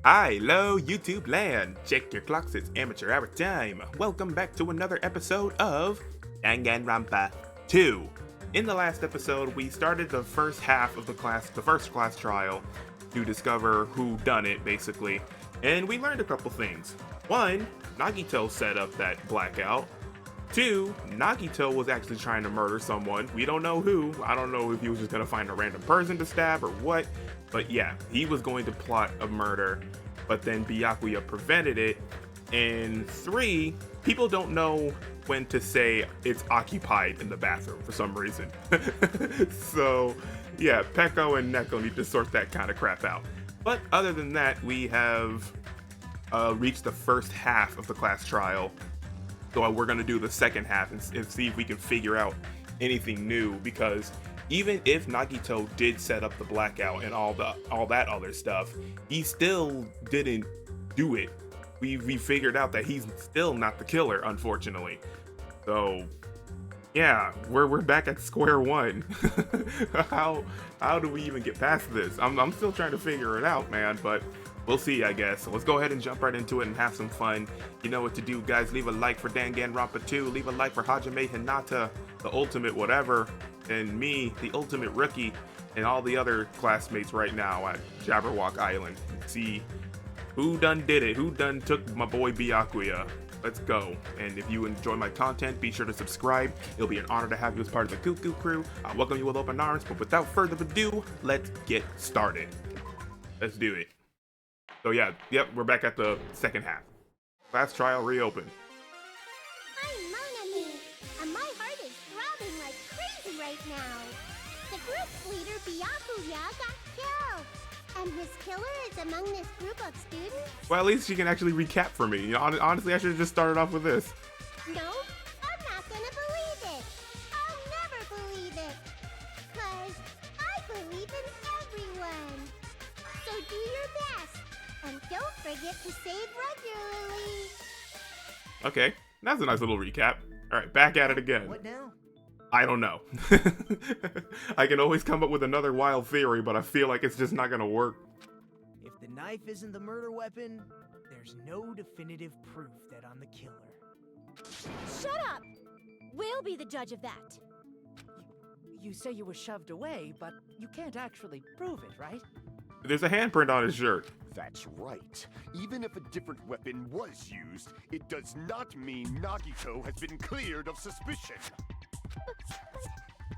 Hello, YouTube land! Check your clocks, it's amateur hour time. Welcome back to another episode of Danganronpa 2. In the last episode, we started the first half of the first class trial to discover who done it, basically. And we learned a couple things. One, Nagito set up that blackout. Two, Nagito was actually trying to murder someone. We don't know who. I don't know if he was just gonna find a random person to stab or what. But yeah, he was going to plot a murder, but then Byakuya prevented it. And three, people don't know when to say it's occupied in the bathroom for some reason. So yeah, Peko and Neko need to sort that kind of crap out. But other than that, we have reached the first half of the class trial. So we're going to do the second half and see if we can figure out anything new, because even if Nagito did set up the blackout and all that other stuff, he still didn't do it. We figured out that he's still not the killer, unfortunately. So yeah, we're back at square one. How do we even get past this? I'm still trying to figure it out, man, but we'll see, I guess. So let's go ahead and jump right into it and have some fun. You know what to do, guys. Leave a like for Danganronpa 2. Leave a like for Hajime Hinata, the ultimate whatever, and me, the ultimate rookie, and all the other classmates right now at Jabberwock Island. See who done did it. Who done took my boy Byakuya. Let's go. And if you enjoy my content, be sure to subscribe. It'll be an honor to have you as part of the Cuckoo crew. I welcome you with open arms, but without further ado, let's get started. Let's do it. So yeah, we're back at the second half. Class trial reopened. I'm Monami, and my heart is throbbing like crazy right now. The group's leader, Byakuya, got killed, and his killer is among this group of students? Well, at least she can actually recap for me. You know, honestly, I should have just started off with this. No, I'm not gonna believe it. I'll never believe it. 'Cause I believe in everyone. So do your best. And don't forget to save regularly. Okay, that's a nice little recap. All right, back at it again. What now? I don't know. I can always come up with another wild theory, but I feel like it's just not gonna work. If the knife isn't the murder weapon, there's no definitive proof that I'm the killer. Shut up! We'll be the judge of that. You say you were shoved away, but you can't actually prove it, right? There's a handprint on his shirt. That's right. Even if a different weapon was used, it does not mean Nagito has been cleared of suspicion. But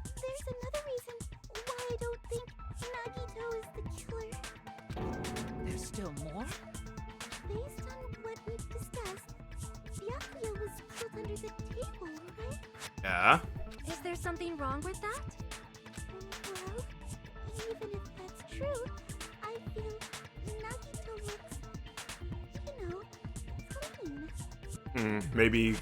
there's another reason why I don't think Nagito is the killer. There's still more? Based on what we've discussed, Byakuya was killed under the table, right? Yeah. Is there something wrong with that? Well, even if that's true, I feel Nagito looks, clean. Maybe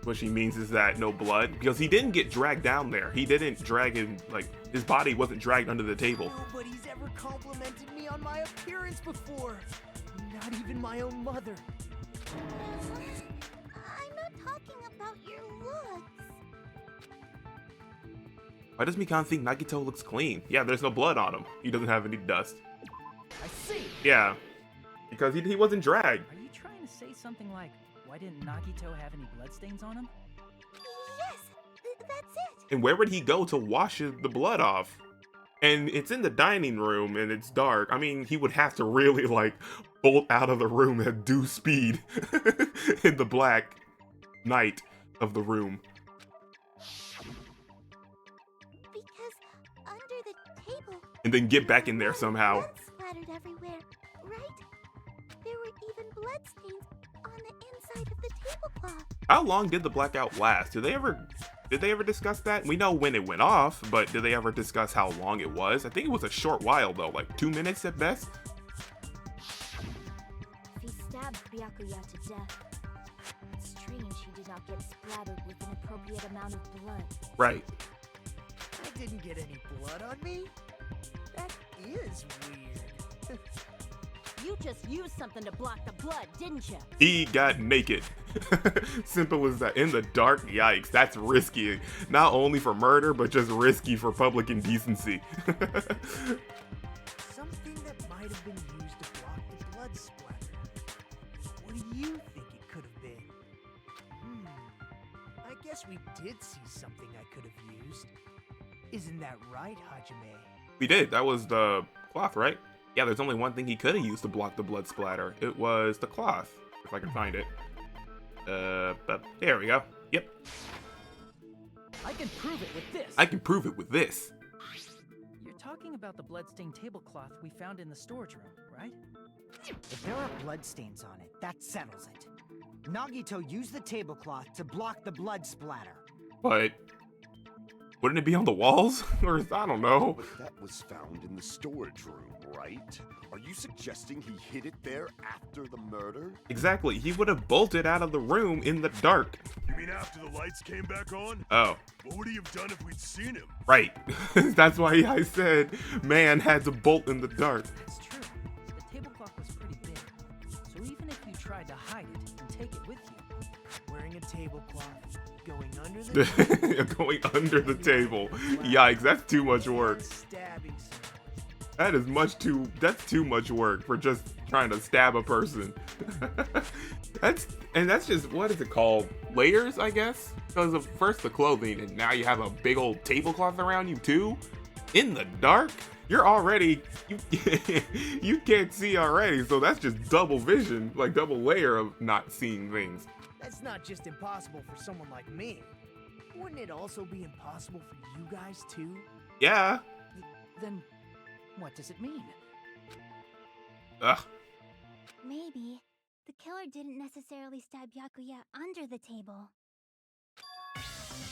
what she means is that no blood, because he didn't get dragged down there. He didn't drag him, like, his body wasn't dragged under the table. Nobody's ever complimented me on my appearance before. Not even my own mother. I'm not talking about your looks. Why does Mikan think Nagito looks clean? Yeah, there's no blood on him. He doesn't have any dust. I see. Yeah, because he wasn't dragged. Are you trying to say something like, why didn't Nagito have any bloodstains on him? Yes, that's it. And where would he go to wash the blood off? And it's in the dining room and it's dark. I mean, he would have to really, like, bolt out of the room at due speed in the black night of the room. Because under the table, And then get back in there somehow. blood splattered everywhere, right? There were even bloodstains on the inside of the tablecloth. How long did the blackout last? Did they ever discuss that? We know when it went off, but did they ever discuss how long it was? I think it was a short while though, like 2 minutes at best. If he stabbed Byakuya to death, it's strange he did not get splattered with an appropriate amount of blood. Right. I didn't get any blood on me. That is weird. You just used something to block the blood, didn't you? He got naked. Simple as that. In the dark, yikes, that's risky. Not only for murder, but just risky for public indecency. Something that might have been used to block the blood blood splatter. What do you think it could have been? I guess we did see something I could have used. Isn't that right, Hajime? We did. That was the cloth, right? Yeah, there's only one thing he could have used to block the blood splatter. It was the cloth, if I can find it. But there we go. Yep. I can prove it with this. I can prove it with this. You're talking about the bloodstained tablecloth we found in the storage room, right? If there are bloodstains on it, that settles it. Nagito used the tablecloth to block the blood splatter. But wouldn't it be on the walls? Or I don't know. But that was found in the storage room, right? Are you suggesting he hid it there after the murder? Exactly. He would have bolted out of the room in the dark. You mean after the lights came back on? Oh. What would he have done if we'd seen him? Right. That's why I said man had to bolt in the dark. It's true. The tablecloth was pretty big. So even if you tried to hide it and take it with you, Wearing a tablecloth, going under the Going under the table. Yikes, that's too much work. stabbing someone. That is that's too much work for just trying to stab a person. that's just, what is it called? Layers, I guess? Because of first the clothing, and now you have a big old tablecloth around you too? In the dark? You're already, you can't see already, so that's just double vision, like double layer of not seeing things. That's not just impossible for someone like me. Wouldn't it also be impossible for you guys too? Yeah. then what does it mean? Ugh. Maybe the killer didn't necessarily stab Byakuya under the table.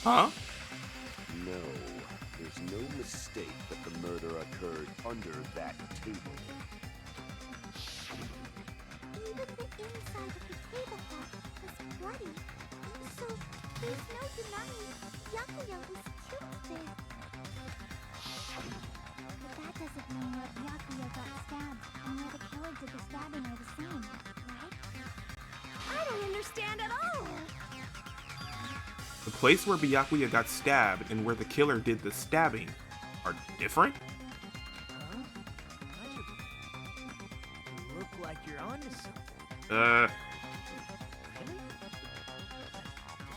Huh? No, there's no mistake that the murder occurred under that table. Even the inside of the tablecloth was bloody. So there's no denying Byakuya was killed there. But that doesn't mean where Byakuya got stabbed and where the killer did the stabbing are the same, right? I don't understand at all. The place where Byakuya got stabbed and where the killer did the stabbing are different? Huh? You look like you're onto something. Uh, Really?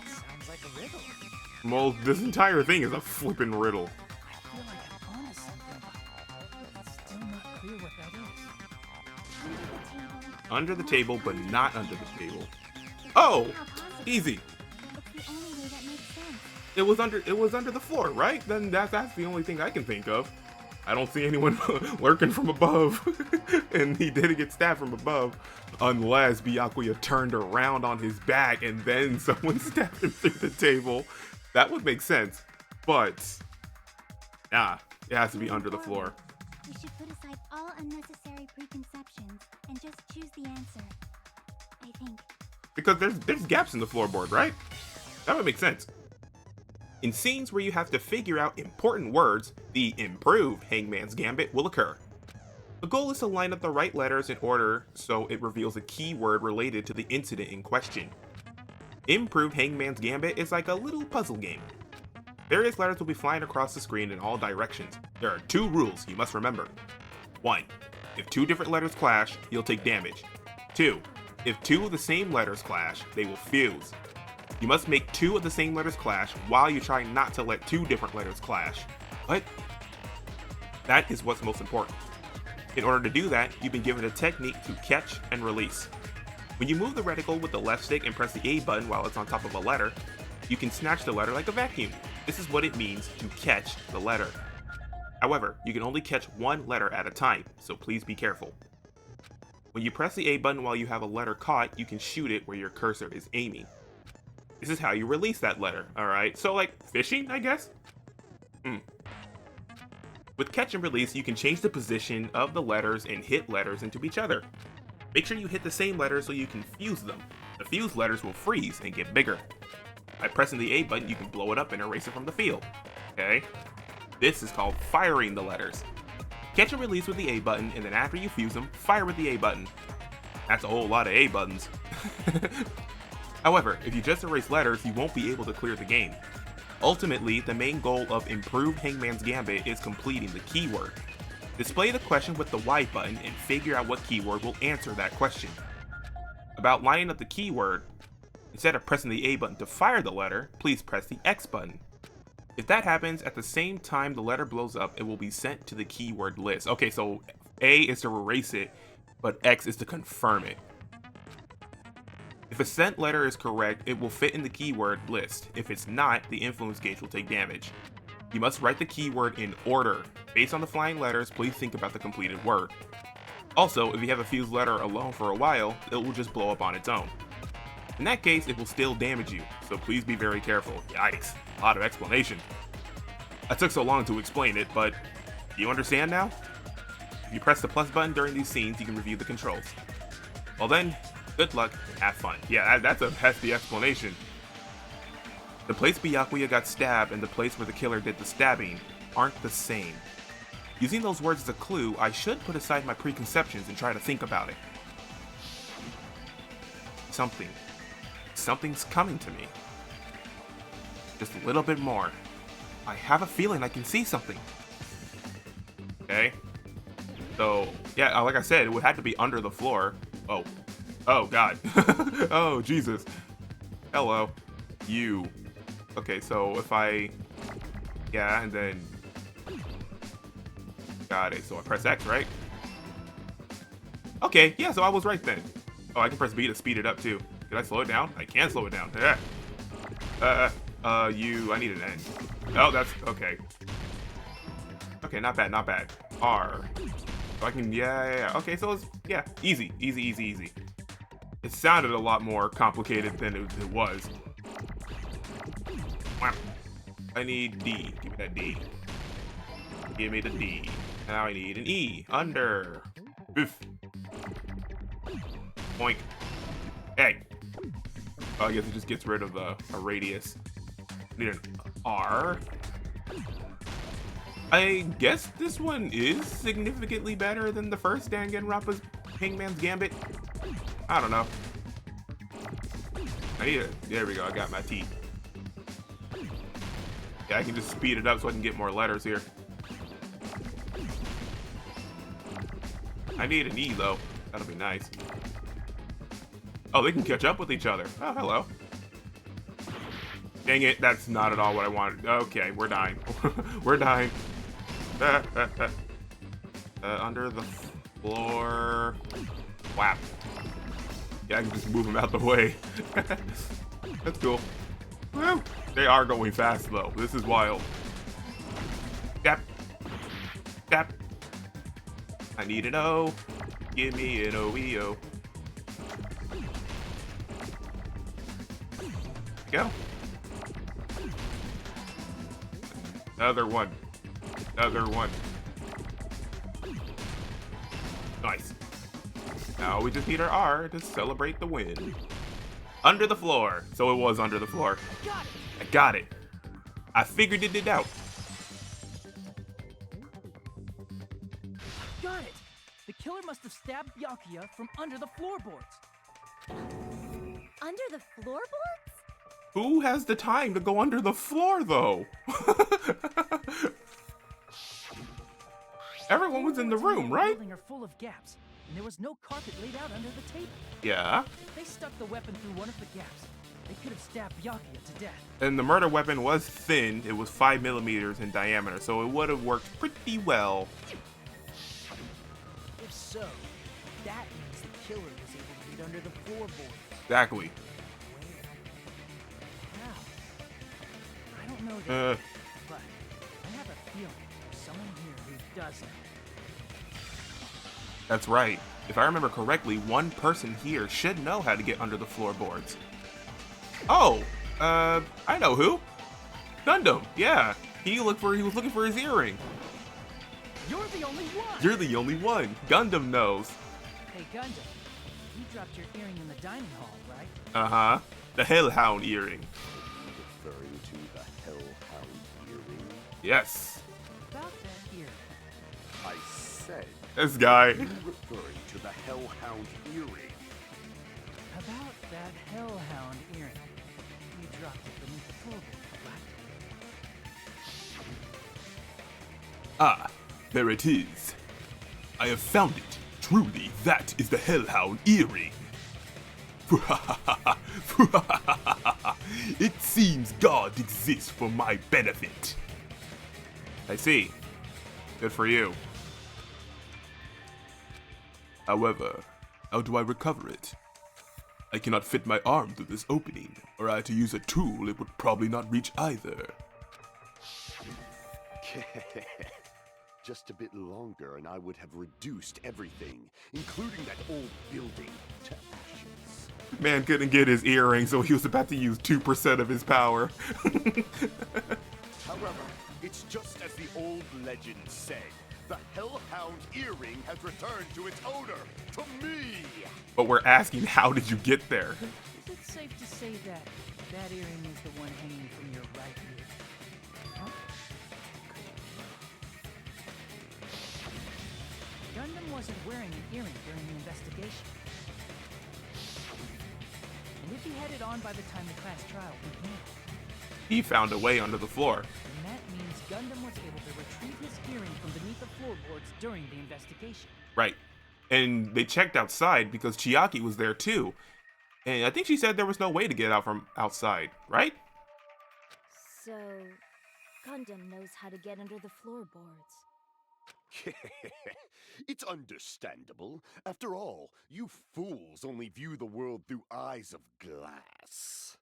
It sounds like a riddle. well, this entire thing is a flippin' riddle. I feel like I'm onto something, but it's still not clear what that is. Under the table, but not under the table. Oh, easy. It's the only way that makes sense. It was under the floor, right? Then that's the only thing I can think of. I don't see anyone lurking from above, and he didn't get stabbed from above, unless Byakuya turned around on his back and then someone stabbed him through the table. That would make sense, but nah, it has to be under the floor. We should put aside all unnecessary preconceptions and just choose the answer. I think. Because there's gaps in the floorboard, right? That would make sense. In scenes where you have to figure out important words, the improved Hangman's Gambit will occur. The goal is to line up the right letters in order so it reveals a key word related to the incident in question. Improved Hangman's Gambit is like a little puzzle game. Various letters will be flying across the screen in all directions. There are 2 rules you must remember. 1. If 2 different letters clash, you'll take damage. 2. If 2 of the same letters clash, they will fuse. You must make 2 of the same letters clash while you try not to let 2 different letters clash. What? That is what's most important. In order to do that, you've been given a technique to catch and release. When you move the reticle with the left stick and press the A button while it's on top of a letter, you can snatch the letter like a vacuum. This is what it means to catch the letter. However, you can only catch 1 letter at a time, so please be careful. When you press the A button while you have a letter caught, you can shoot it where your cursor is aiming. This is how you release that letter, alright? So like fishing, I guess? With catch and release, you can change the position of the letters and hit letters into each other. Make sure you hit the same letters so you can fuse them. The fused letters will freeze and get bigger. By pressing the A button, you can blow it up and erase it from the field. Okay? This is called firing the letters. Catch and release with the A button, and then after you fuse them, fire with the A button. That's a whole lot of A buttons. However, if you just erase letters, you won't be able to clear the game. Ultimately, the main goal of improved Hangman's Gambit is completing the keyword. Display the question with the Y button and figure out what keyword will answer that question. About lining up the keyword, instead of pressing the A button to fire the letter, please press the X button. If that happens at the same time the letter blows up, it will be sent to the keyword list. Okay, so A is to erase it, but X is to confirm it. If a sent letter is correct, it will fit in the keyword list. If it's not, the influence gauge will take damage. You must write the keyword in order. Based on the flying letters, please think about the completed word. Also, if you have a fused letter alone for a while, it will just blow up on its own. In that case, it will still damage you, so please be very careful. Yikes, a lot of explanation. I took so long to explain it, but do you understand now? If you press the plus button during these scenes, you can review the controls. Well then, good luck, have fun. Yeah, that's a hefty explanation. The place Byakuya got stabbed and the place where the killer did the stabbing aren't the same. Using those words as a clue, I should put aside my preconceptions and try to think about it. Something's coming to me. Just a little bit more. I have a feeling I can see something. Okay. So, yeah, like I said, it would have to be under the floor. Oh. Oh, God. Oh, Jesus. Hello. You. Okay, so if I... Yeah, and then... Got it. So I press X, right? Okay, yeah, so I was right then. Oh, I can press B to speed it up, too. Can I slow it down? I can slow it down. Yeah. I need an N. Oh, that's... Okay. Okay, not bad, not bad. R. So I can... Yeah. Okay, so it's... Yeah, easy. Easy. It sounded a lot more complicated than it was. I need D. Give me that D. Give me the D. Now I need an E. Under. Oof. Boink. Hey. Oh, I guess it just gets rid of a radius. I need an R. I guess this one is significantly better than the first Danganronpa's Hangman's Gambit. I don't know. I need it. There we go. I got my T. Yeah, I can just speed it up so I can get more letters here. I need an E, though. That'll be nice. Oh, they can catch up with each other. Oh, hello. Dang it, that's not at all what I wanted. Okay, we're dying. We're dying. Under the floor. Whap. Yeah, I can just move them out the way. That's cool. Woo! They are going fast, though. This is wild. Tap. Tap. I need an O. Give me an OEO. Go. Another one. Another one. Nice. Now we just need our R to celebrate the win. Under the floor. So it was under the floor. I got it. I figured it out. Got it! The killer must have stabbed Byakuya from under the floorboards. Under the floorboards? Who has the time to go under the floor, though? Everyone was in the room, right? The building are full of gaps, and there was no carpet laid out under the table. Yeah. If they stuck the weapon through one of the gaps, they could have stabbed Byakuya to death. And the murder weapon was thin. It was 5 millimeters in diameter, so it would have worked pretty well. If so, that means the killer was able to get under the floorboards. Exactly. How? I don't know that, but I have a feeling there's someone here who does know. That's right. If I remember correctly, one person here should know how to get under the floorboards. Oh, I know who. Gundam. Yeah, he was looking for his earring. You're the only one. You're the only one. Gundam knows. Hey, Gundam, you dropped your earring in the dining hall, right? Uh-huh. The Hellhound earring. Referring to the Hellhound earring? Yes. About that earring. I said, This guy. you referring to the Hellhound earring? About that hellhound earring. You dropped it beneath the floorboard, right? Ah, there it is. I have found it. Truly, that is the Hellhound earring. It seems God exists for my benefit. I see. Good for you. However, how do I recover it? I cannot fit my arm through this opening, or I had to use a tool it would probably not reach either. Just a bit longer and I would have reduced everything, including that old building, to ashes. Man couldn't get his earring, so he was about to use 2% of his power. However, it's just as the old legend said. The Hellhound earring has returned to its owner, to me! But we're asking, how did you get there? Is it safe to say that that earring is the one hanging from your right ear? Huh? Gundam wasn't wearing an earring during the investigation. And if he had it on by the time the class trial began, He found a way under the floor. then that means Gundam was able to retrieve his earring from beneath the floorboards during the investigation. Right. And they checked outside because Chiaki was there too. And I think she said there was no way to get out from outside, right? So, Gundam knows how to get under the floorboards. It's understandable. After all, you fools only view the world through eyes of glass.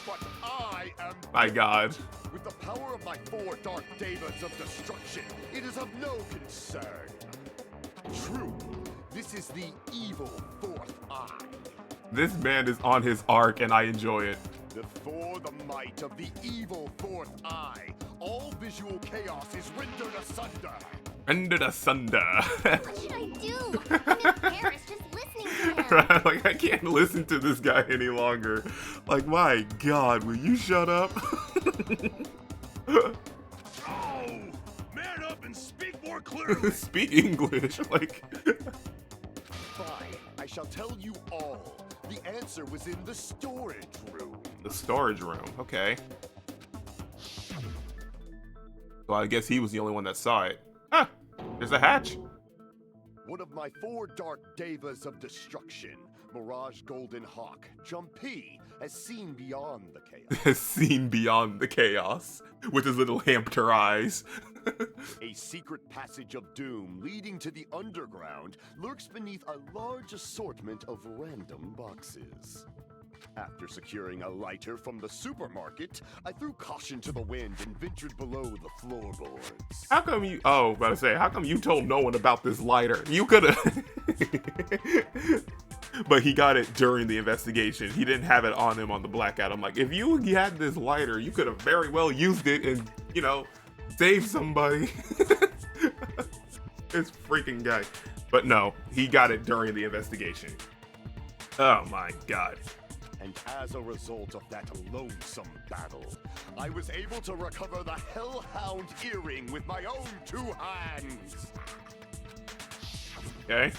But I am My God. with the power of my 4 dark devas of destruction, it is of no concern. True, this is the evil 4th eye. This man is on his arc and I enjoy it. Before the might of the evil 4th eye, all visual chaos is rendered asunder. Rendered asunder. What should I do? I'm in Paris just listening to him. Like, I can't listen to this guy any longer. Like, my God, will you shut up? Oh! Man up and speak more clearly! Speak English. Like, Fine, I shall tell you all. The answer was in the storage room. the storage room. Okay. So I guess he was the only one that saw it. Huh. There's a hatch. One of my 4 dark devas of destruction, Mirage Golden Hawk, Jumpy, has seen beyond the chaos. Has seen beyond the chaos with his little hamster eyes. A secret passage of doom leading to the underground lurks beneath a large assortment of random boxes. After securing a lighter from the supermarket, I threw caution to the wind and ventured below the floorboards. How come you? Oh, about to say, how come you told no one about this lighter? You could have. But he got it during the investigation. He didn't have it on him on the blackout. I'm like, if you had this lighter, you could have very well used it and, you know, saved somebody. This freaking guy. But no, he got it during the investigation. Oh my God. And as a result of that lonesome battle, I was able to recover the Hellhound earring with my own 2 hands. Okay.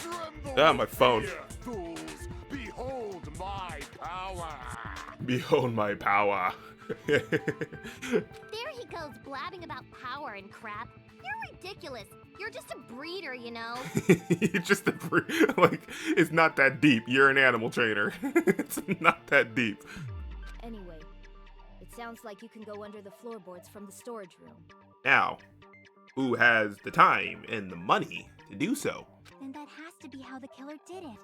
Tremble Ah, my with phone. fear, fools! Behold my power! Behold my power. There he goes blabbing about power and crap. You're ridiculous. You're just a breeder, you know. You're just like, it's not that deep. You're an animal trainer. It's not that deep. Anyway, it sounds like you can go under the floorboards from the storage room. Now, who has the time and the money to do so? Then that has to be how the killer did it.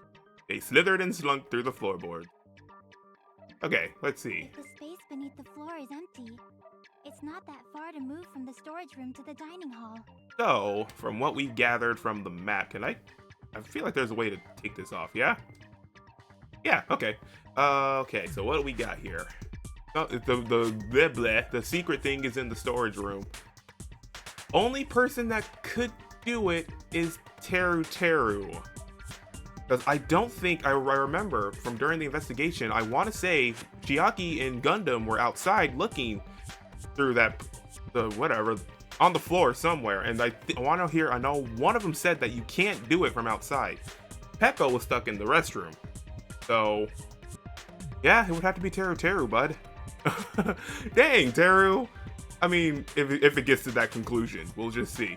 They slithered and slunk through the floorboard. Okay, let's see. If the space beneath the floor is empty, it's not that far to move from the storage room to the dining hall. So, from what we gathered from the map, can I feel like there's a way to take this off, yeah? Yeah, okay. Okay, so what do we got here? Oh, the secret thing is in the storage room. Only person that could do it is Teru. Because I don't think, I remember from during the investigation, I want to say Chiaki and Gundam were outside looking through on the floor somewhere. And I know one of them said that you can't do it from outside. Pekko was stuck in the restroom. So, yeah, it would have to be Teru, bud. Dang, Teru. I mean, if it gets to that conclusion, we'll just see.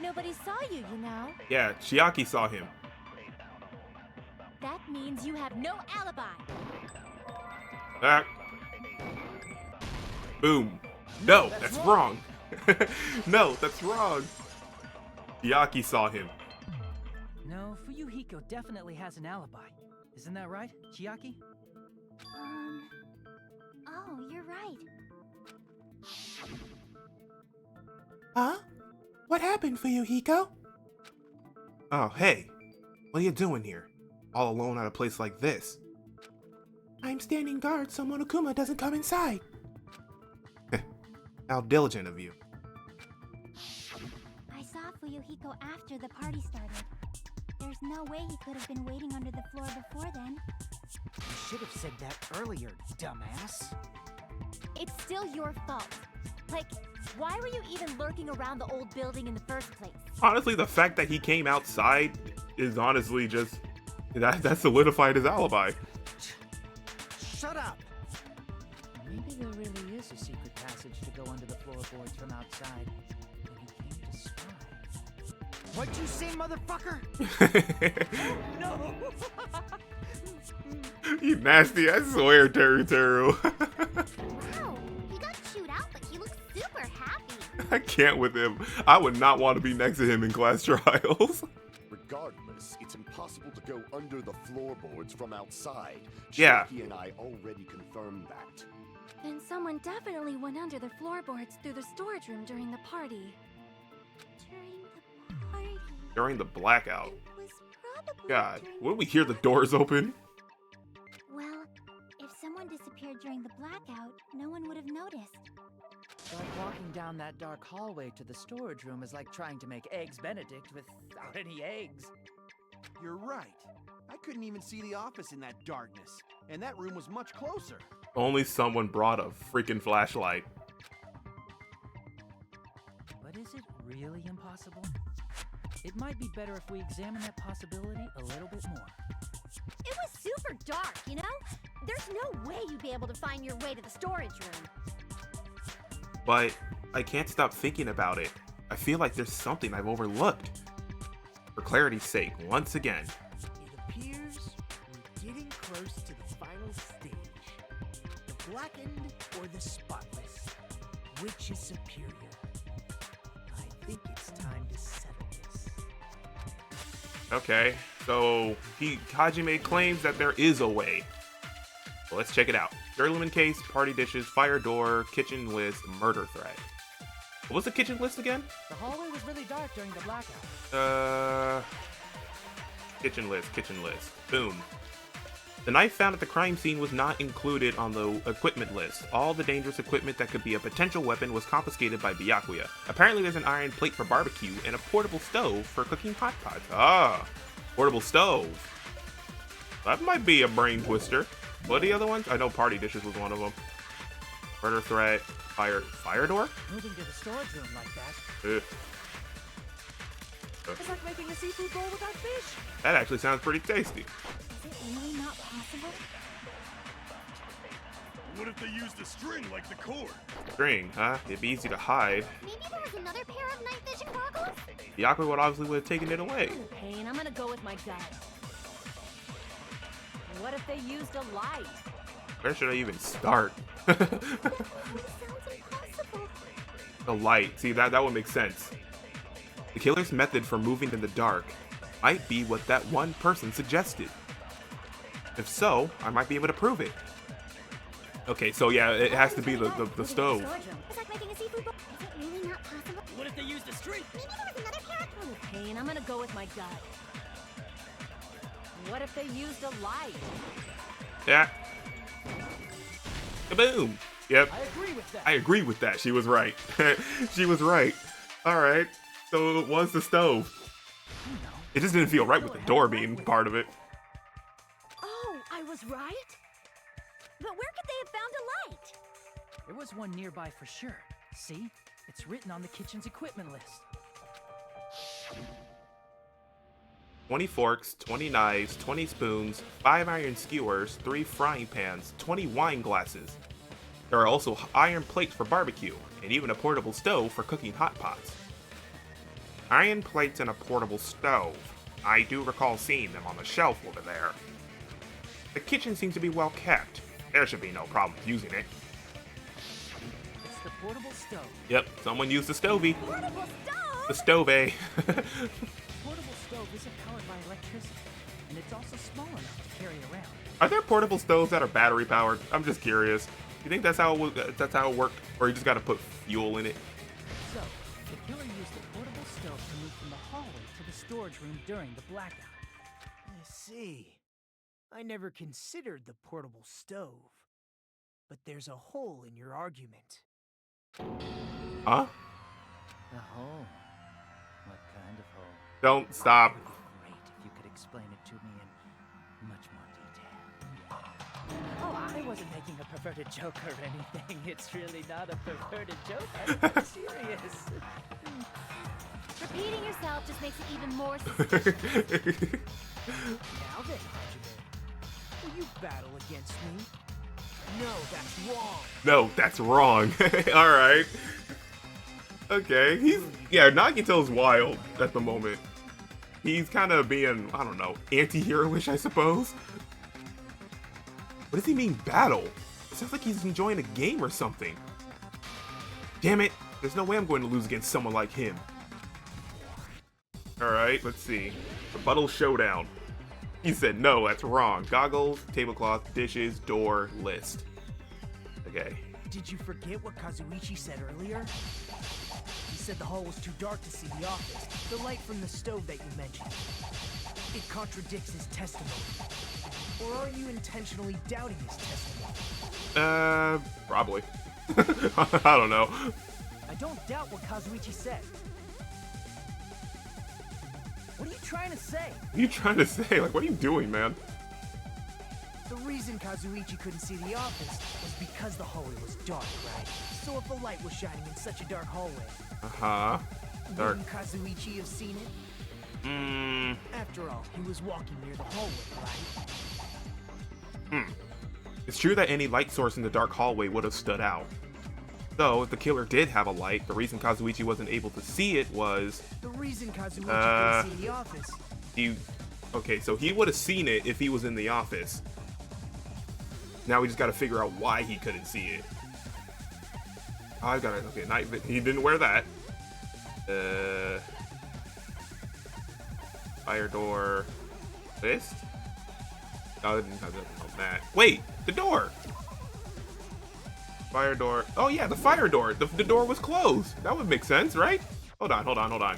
Nobody saw you, you know. Yeah, Chiaki saw him. That means you have no alibi. Ah. Boom. No, that's wrong. No, that's wrong. Chiaki saw him. No, Fuyuhiko definitely has an alibi. Isn't that right, Chiaki? Oh, you're right. Huh? What happened, Fuyuhiko? Oh, hey. What are you doing here? All alone at a place like this? I'm standing guard so Monokuma doesn't come inside. How diligent of you. I saw Fuyuhiko after the party started. There's no way he could have been waiting under the floor before then. You should have said that earlier, dumbass. It's still your fault. Like, why were you even lurking around the old building in the first place? Honestly, the fact that he came outside is honestly just... That solidified his alibi. Shut up! Maybe there really is a secret passage to go under the floorboards from outside, and he came to spy. What'd you say, motherfucker? No! You nasty, I swear, Teru. Wow, he got chewed out, but he looks super happy. I can't with him. I would not want to be next to him in class trials. Regardless, it's impossible to go under the floorboards from outside. Yeah. Chiaki and I already confirmed that. Then someone definitely went under the floorboards through the storage room during the party. During the party? During the blackout. It was probably God, during wouldn't we hear the doors open? Well, if someone disappeared during the blackout, no one would have noticed. But walking down that dark hallway to the storage room is like trying to make eggs Benedict without any eggs. You're right. I couldn't even see the office in that darkness, and that room was much closer. Only someone brought a freaking flashlight. But is it really impossible? It might be better if we examine that possibility a little bit more. It was super dark, you know? There's no way you'd be able to find your way to the storage room. But I can't stop thinking about it. I feel like there's something I've overlooked. For clarity's sake, once again. It appears we're getting close to the final stage. The blackened or the spotless? Which is superior? I think it's time to settle this. Okay, so Hajime claims that there is a way. Well, let's check it out. Journeyman case, party dishes, fire door, kitchen list, murder threat. What was the kitchen list again? The hallway was really dark during the blackout. Kitchen list. Boom. The knife found at the crime scene was not included on the equipment list. All the dangerous equipment that could be a potential weapon was confiscated by Byakuya. Apparently there's an iron plate for barbecue and a portable stove for cooking hot pots. Ah, portable stove. That might be a brain twister. What are the other ones? I know party dishes was one of them. Murder threat, fire door? Moving to the storage room like that. Ugh. It's like making a seafood bowl without fish. That actually sounds pretty tasty. Is it really not possible? What if they used a string like the cord? String, huh? It'd be easy to hide. Maybe there was another pair of night vision goggles? Byakuya would obviously have taken it away. Pain, I'm gonna go with my gut. What if they used a light? Where should I even start? That sounds impossible. The light. See, that would make sense. The killer's method for moving in the dark might be what that one person suggested. If so, I might be able to prove it. Okay, so yeah, it has to be the stove. It's like making a seafood bowl. Is it really not possible? What if they used a string? Maybe there was another pair of... Pain, I'm gonna go with my gut. What if they used a light? Yeah. Kaboom! Yep. I agree with that. I agree with that. She was right. She was right. Alright. So it was the stove. It just didn't feel right with the door being part of it. Oh, I was right? But where could they have found a light? There was one nearby for sure. See? It's written on the kitchen's equipment list. 20 forks, 20 knives, 20 spoons, 5 iron skewers, 3 frying pans, 20 wine glasses. There are also iron plates for barbecue, and even a portable stove for cooking hot pots. Iron plates and a portable stove. I do recall seeing them on the shelf over there. The kitchen seems to be well kept. There should be no problem using it. It's the portable stove. Yep, someone used the stovey. Portable stove? The stove. Portable stove isn't powered by electricity, and it's also small enough to carry around. Are there portable stoves that are battery powered? I'm just curious. You think that's how it worked, or you just got to put fuel in it? So, the killer used the portable stove to move from the hallway to the storage room during the blackout. I see. I never considered the portable stove. But there's a hole in your argument. Huh? A hole? What kind of hole? Don't stop. It would be great if you could explain it to me in much more detail. Oh, I wasn't making a perverted joke or anything. It's really not a perverted joke. I'm serious. Repeating yourself just makes it even more suspicious. Now then, Benjamin, will you battle against me? No, that's wrong. No, that's wrong. Alright. Okay, Nagito's wild at the moment. He's kind of being, I don't know, anti-heroish, I suppose. What does he mean, battle? It sounds like he's enjoying a game or something. Damn it, there's no way I'm going to lose against someone like him. Alright, let's see. Rebuttal showdown. He said, no, that's wrong. Goggles, tablecloth, dishes, door, list. Okay. Did you forget what Kazuichi said earlier? He said the hall was too dark to see the office, the light from the stove that you mentioned. It contradicts his testimony. Or are you intentionally doubting his testimony? Probably. I don't know. I don't doubt what Kazuichi said. What are you trying to say? What are you trying to say? Like, what are you doing, man? The reason Kazuichi couldn't see the office was because the hallway was dark, right? So if a light was shining in such a dark hallway, Uh-huh. Dark. wouldn't Kazuichi have seen it? After all, he was walking near the hallway, right? It's true that any light source in the dark hallway would have stood out. Though, if the killer did have a light, the reason Kazuichi wasn't able to see it was... The reason Kazuichi couldn't see the office. Okay, so he would have seen it if he was in the office. Now we just gotta figure out why he couldn't see it. Oh, I got it. Okay, he didn't wear that. Fire door. List? Oh, it didn't have nothing on that. Wait, the door! Fire door. Oh yeah, the fire door. The door was closed. That would make sense, right? Hold on.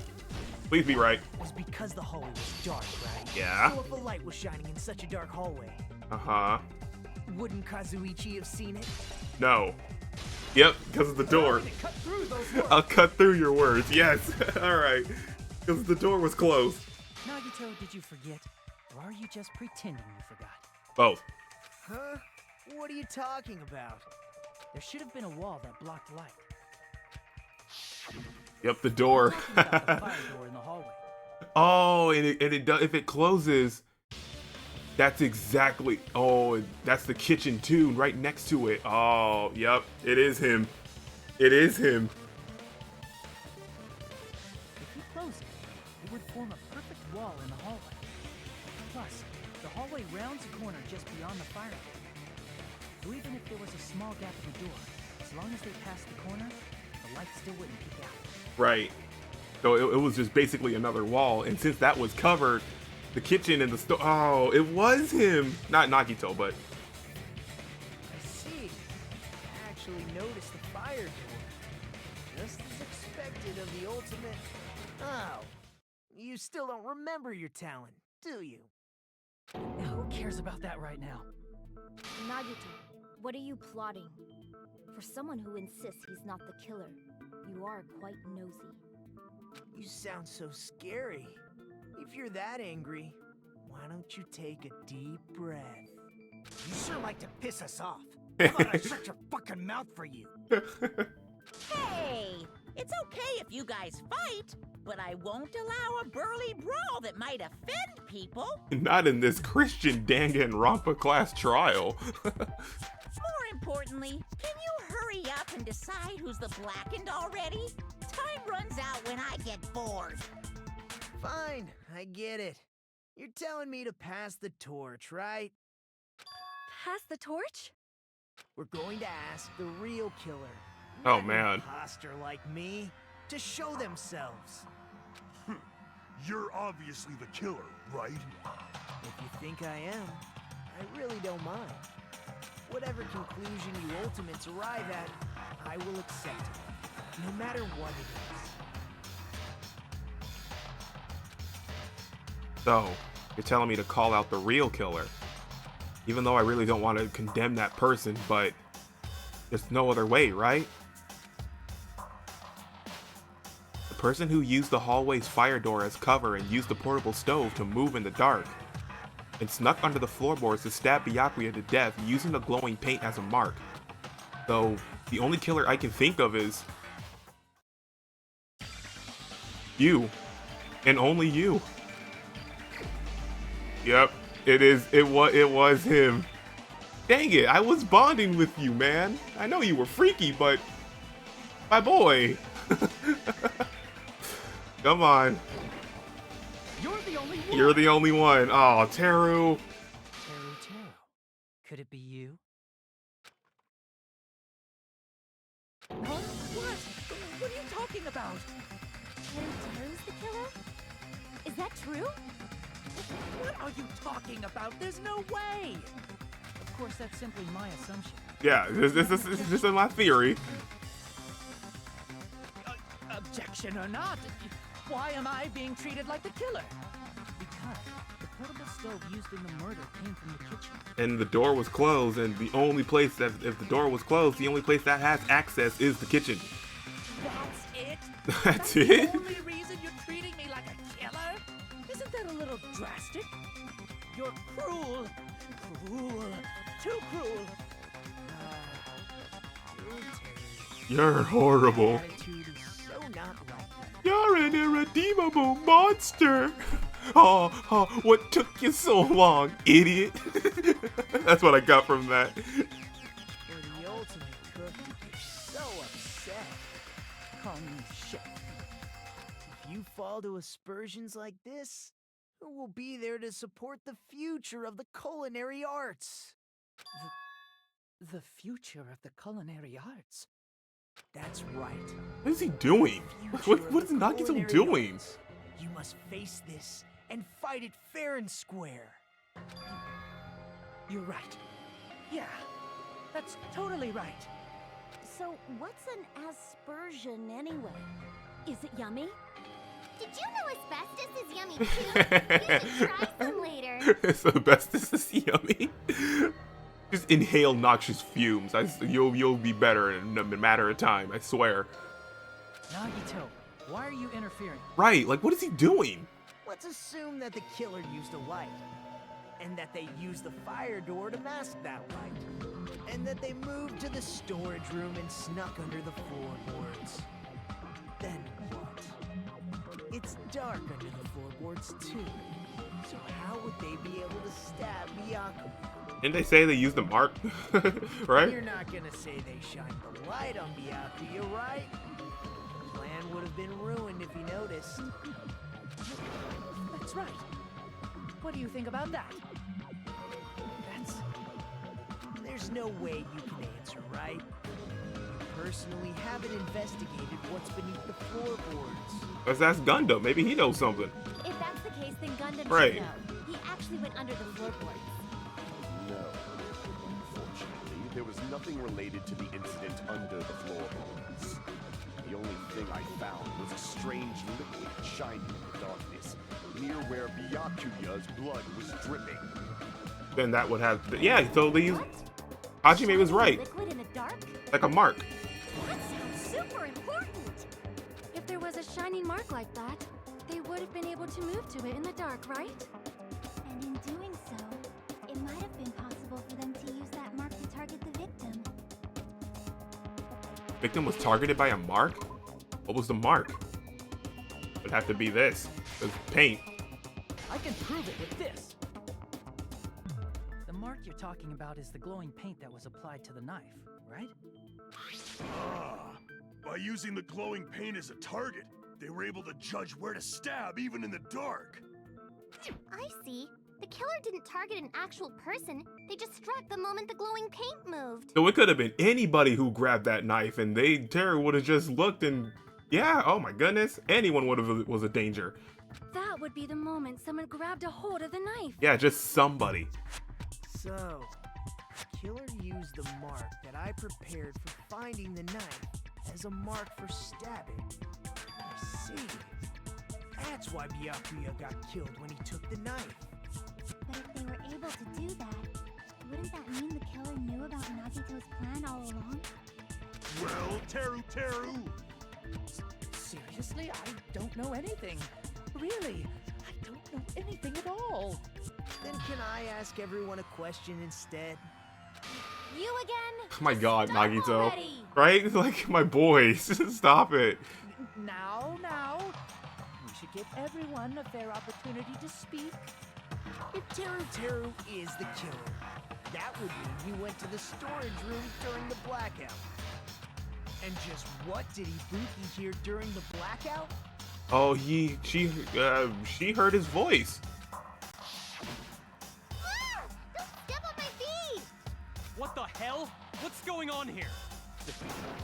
Please be right. It was because the hallway was dark, right? Yeah. So if a light was shining in such a dark hallway, Uh-huh. wouldn't Kazuichi have seen it? No. Yep, because of the door. Cut through those words. I'll cut through your words. Yes. Alright. Because the door was closed. Nagito, did you forget? Or are you just pretending you forgot? Both. Huh? What are you talking about? There should have been a wall that blocked light. Yep, the door. Talking about the fire door in the hallway. Oh, and it does, if it closes, that's exactly. Oh, that's the kitchen too, right next to it. Oh, yep, it is him. It is him. If you close it, it would form a perfect wall in the hallway. Plus, the hallway rounds a corner just beyond the fire door. So even if there was a small gap in the door, as long as they passed the corner, the light still wouldn't peek out. Right. So it was just basically another wall, and since that was covered, the kitchen and the store. Oh, it was him. Not Nagito, but. I see. I actually noticed the fire door. Just as expected of the ultimate. Oh. You still don't remember your talent, do you? Who cares about that right now? Nagito, what are you plotting? For someone who insists he's not the killer, you are quite nosy. You sound so scary. If you're that angry, why don't you take a deep breath? You sure like to piss us off. How about I shut your fucking mouth for you? Hey, it's okay if you guys fight, but I won't allow a burly brawl that might offend people. Not in this Christian Danganronpa class trial. More importantly, can you hurry up and decide who's the blackened already? Time runs out when I get bored. Fine, I get it. You're telling me to pass the torch, right? Pass the torch? We're going to ask the real killer, Oh, not an man. imposter like me, to show themselves. You're obviously the killer, right? If you think I am, I really don't mind. Whatever conclusion you ultimates arrive at, I will accept it, no matter what it is. So, you're telling me to call out the real killer. Even though I really don't want to condemn that person, but there's no other way, right? The person who used the hallway's fire door as cover and used the portable stove to move in the dark, and snuck under the floorboards to stab Byakuya to death using the glowing paint as a mark. Though, the only killer I can think of is you. And only you. Yep, it was him. Dang it, I was bonding with you, man. I know you were freaky, but my boy. Come on. You're the only one. You're the only one. Oh, Teru. Teru. Could it be you? Huh? What? What are you talking about? Teru's the killer? Is that true? What are you talking about? There's no way! Of course, that's simply my assumption. Yeah, this is my theory. Objection or not, why am I being treated like the killer? Because the portable stove used in the murder came from the kitchen. And the door was closed, and the only place that, if the door was closed, the only place that has access is the kitchen. That's it? That's it? The only reason you're treating me like a killer? Isn't that a little drastic? You're cruel. Cruel. Too cruel. You're horrible. Attitude is so not like that. You're an irredeemable monster. Oh, what took you so long, idiot? That's what I got from that. For the ultimate cook, you're so upset. Call me chef. If you fall to aspersions like this, who will be there to support the future of the culinary arts? The future of the culinary arts. That's right. What is he doing? What is Nagito doing? You must face this and fight it fair and square. You're right. Yeah, that's totally right. So, what's an aspersion anyway? Is it yummy? Did you know asbestos is yummy too? You should try some later. So asbestos is yummy. Just inhale noxious fumes. You'll be better in a matter of time. I swear. Nagito, why are you interfering? Right? Like, what is he doing? Let's assume that the killer used a light, and that they used the fire door to mask that light, and that they moved to the storage room and snuck under the floorboards. Then what? It's dark under the floorboards too, so how would they be able to stab Byakuya? Didn't they say they used the mark? Right? You're not gonna say they shined the light on Byakuya, right? The plan would have been ruined if he noticed. That's right. What do you think about that? There's no way you can answer, right? You personally haven't investigated what's beneath the floorboards. Let's ask Gundam. Maybe he knows something. If that's the case, then Gundam Right. should know. He actually went under the floorboards. No. Unfortunately, there was nothing related to the incident under the floorboards. The only thing I found was a strange liquid shining in the darkness, near where Byakuya's blood was dripping. Then that would have... Yeah, so they used... Hajime was right. Liquid in the dark? Like a mark. That sounds super important. If there was a shining mark like that, they would have been able to move to it in the dark, right? And in doing so, it might have been possible for them to use that mark to target the victim. Victim was targeted by a mark? What was the mark? It'd have to be this. It's paint. I can prove it with this. The mark you're talking about is the glowing paint that was applied to the knife, right? Ah, by using the glowing paint as a target, They were able to judge where to stab even in the dark. I see. The killer didn't target an actual person. They just struck the moment the glowing paint moved. So it could have been anybody who grabbed that knife, and Terry would have just looked and, yeah, oh my goodness, anyone would have was a danger. That would be the moment someone grabbed a hold of the knife. Yeah, just somebody. So, the killer used the mark that I prepared for finding the knife as a mark for stabbing. I see. That's why Byakuya got killed when he took the knife. But if they were able to do that, wouldn't that mean the killer knew about Nagito's plan all along? Well, Teru! Seriously, I don't know anything. Really, I don't know anything at all. Then can I ask everyone a question instead? You again? Oh my god, Stop Nagito. already. Right? Like, my boys. Stop it. Now. We should give everyone a fair opportunity to speak. If Teru is the killer, that would mean he went to the storage room during the blackout. And just what did Ibuki hear during the blackout? Oh, she heard his voice. Ah! Don't step on my feet! What the hell? What's going on here?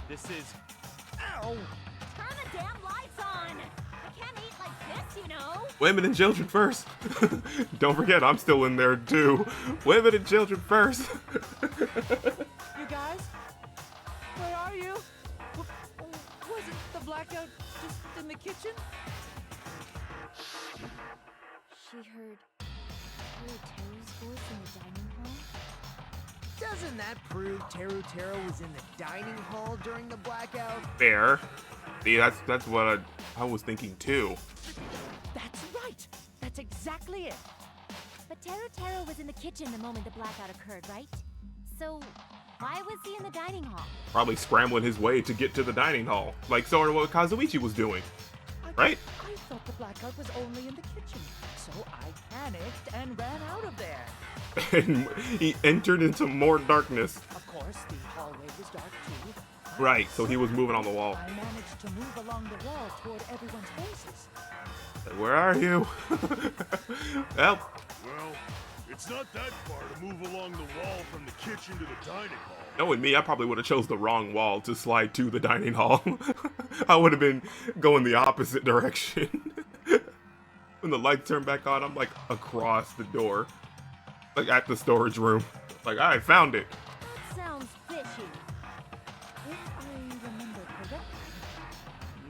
This is... Ow! Turn the damn lights on! I can't eat like this, you know? Women and children first. Don't forget, I'm still in there too. Women and children first. You guys? Where are you? Wasn't the blackout just in the kitchen? She heard Teru's voice in the dining hall? Doesn't that prove Teru was in the dining hall during the blackout? Fair. See, that's what I was thinking too. That's right! That's exactly it! But Teru was in the kitchen the moment the blackout occurred, right? So, why was he in the dining hall? Probably scrambling his way to get to the dining hall, like sort of what Kazuichi was doing, right? I thought the blackout was only in the kitchen, so I panicked and ran out of there. And he entered into more darkness. Of course, the hallway was dark too. Right, so he was moving on the wall. I managed to move along the wall toward everyone's faces. Where are you? Help! Well, it's not that far to move along the wall from the kitchen to the dining hall. Knowing me, I probably would have chose the wrong wall to slide to the dining hall. I would have been going the opposite direction. When the lights turned back on, I'm like across the door. Like at the storage room. Like, I found it. That sounds fishy. If I remember correctly,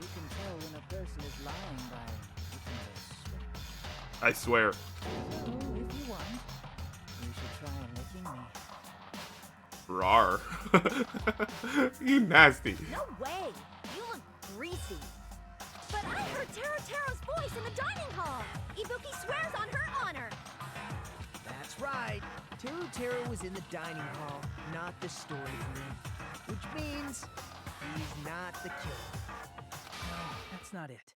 you can tell when a person is lying by looking at their sweat. I swear. So, if you want, you should try licking me. Rawr. You nasty. No way! You look greasy. But I heard Teru's voice in the dining hall! Ibuki swears on her honor! That's right. Teru was in the dining hall, not the storage room. Which means he's not the killer. No, that's not it.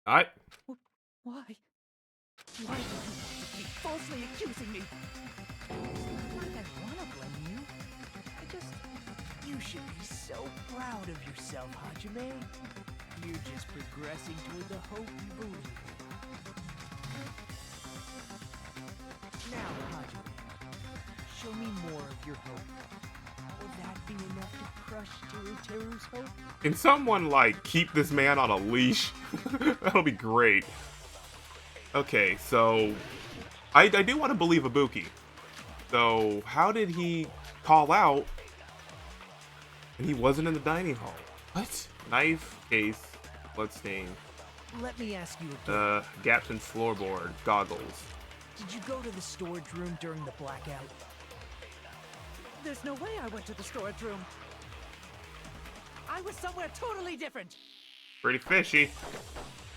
Alright. Why? Why do you have to keep falsely accusing me? It's not like I want to blame you. You should be so proud of yourself, Hajime. You're just progressing toward the hope you believe in. Now, Hajime, show me more of your hope. Will that be enough to crush Teru's hope? Can someone, like, keep this man on a leash? That'll be great. Okay, so... I do want to believe Ibuki. So, how did he call out and he wasn't in the dining hall? What? Knife, case, bloodstain, Let me ask you again. gaps in floorboard, goggles. Did you go to the storage room during the blackout? There's no way I went to the storage room. I was somewhere totally different. Pretty fishy.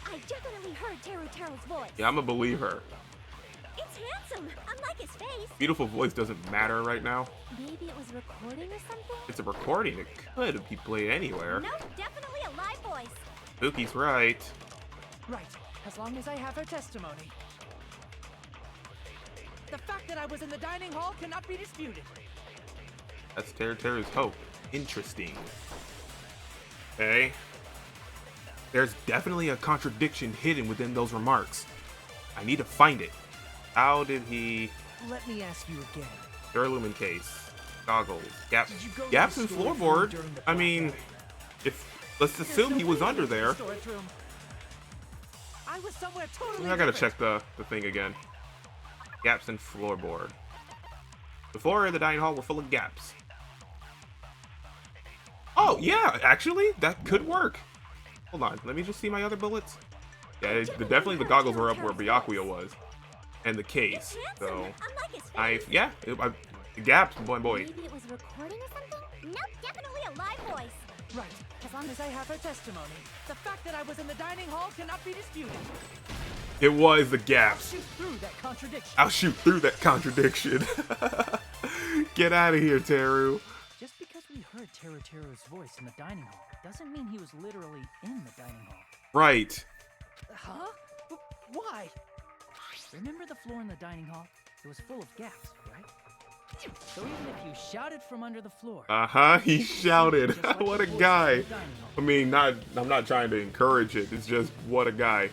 I definitely heard Teru's voice. Yeah, I'm gonna believe her. It's handsome, unlike his face. Beautiful voice doesn't matter right now. Maybe it was recording or something? It's a recording. It could be played anywhere. No, definitely a live voice. Ibuki's right. Right, as long as I have her testimony. The fact that I was in the dining hall cannot be disputed. That's Teru's hope. Interesting. Okay. There's definitely a contradiction hidden within those remarks. I need to find it. How did he... Let me ask you again. Durlumin case. Goggles. Gaps. Did you go to Gaps the in storage room floorboard? during the I mean, if... Let's assume he was under there. Storage room. I was somewhere totally I gotta different. check the thing again. Gaps in floorboard. The floor and the dining hall were full of gaps. Oh, yeah, actually, that could work. Hold on, let me just see my other bullets. Yeah, definitely the goggles were up where Byakuya was. And the case, so... yeah, the gaps, boy. Maybe it was a recording or something? Nope, definitely a live voice. Right. As long as I have her testimony. The fact that I was in the dining hall cannot be disputed. It was the I'll gaps. shoot through that contradiction. I'll shoot through that contradiction. Get out of here, Teru. Just because we heard Teru's voice in the dining hall doesn't mean he was literally in the dining hall. Right. Huh? Why? Remember the floor in the dining hall? It was full of gaps, right? So even if you shouted from under the floor... Uh-huh, he shouted. just like What the a voice guy. in the dining hall. I mean, I'm not trying to encourage it. It's just, what a guy.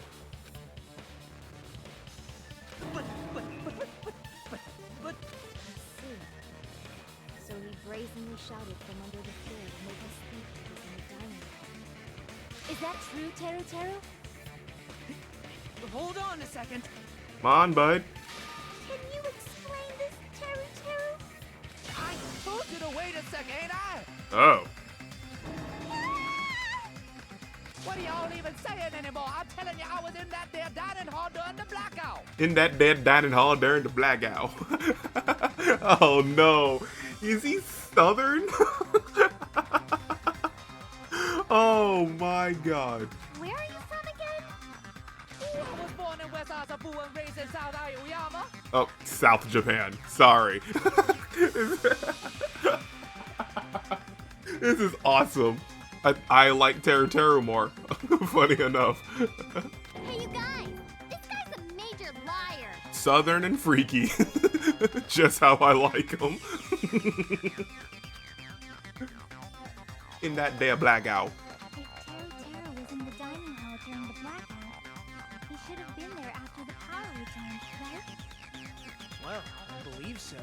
But... I see. So he brazenly shouted from under the floor to make us think he was in the dining hall. Is that true, Teru? Hold on a second. Come on, bud. Can you explain this, Teru? I told you to wait a second, ain't I? Oh. What are y'all even saying anymore? I'm telling you, I was in that there dining hall during the blackout. In that dead dining hall during the blackout. Oh, no. Is he Southern? Oh, my God. Where are you from again? I was born in West Asabu and raised in South Aoyama. Oh, South Japan. Sorry. This is awesome. I like Teru more. Funny enough. Hey, you guys! This guy's a major liar! Southern and freaky. Just how I like him. In that day of blackout. If Teru was in the dining hall during the blackout, he should have been there after the power returned, right? Well, I believe so.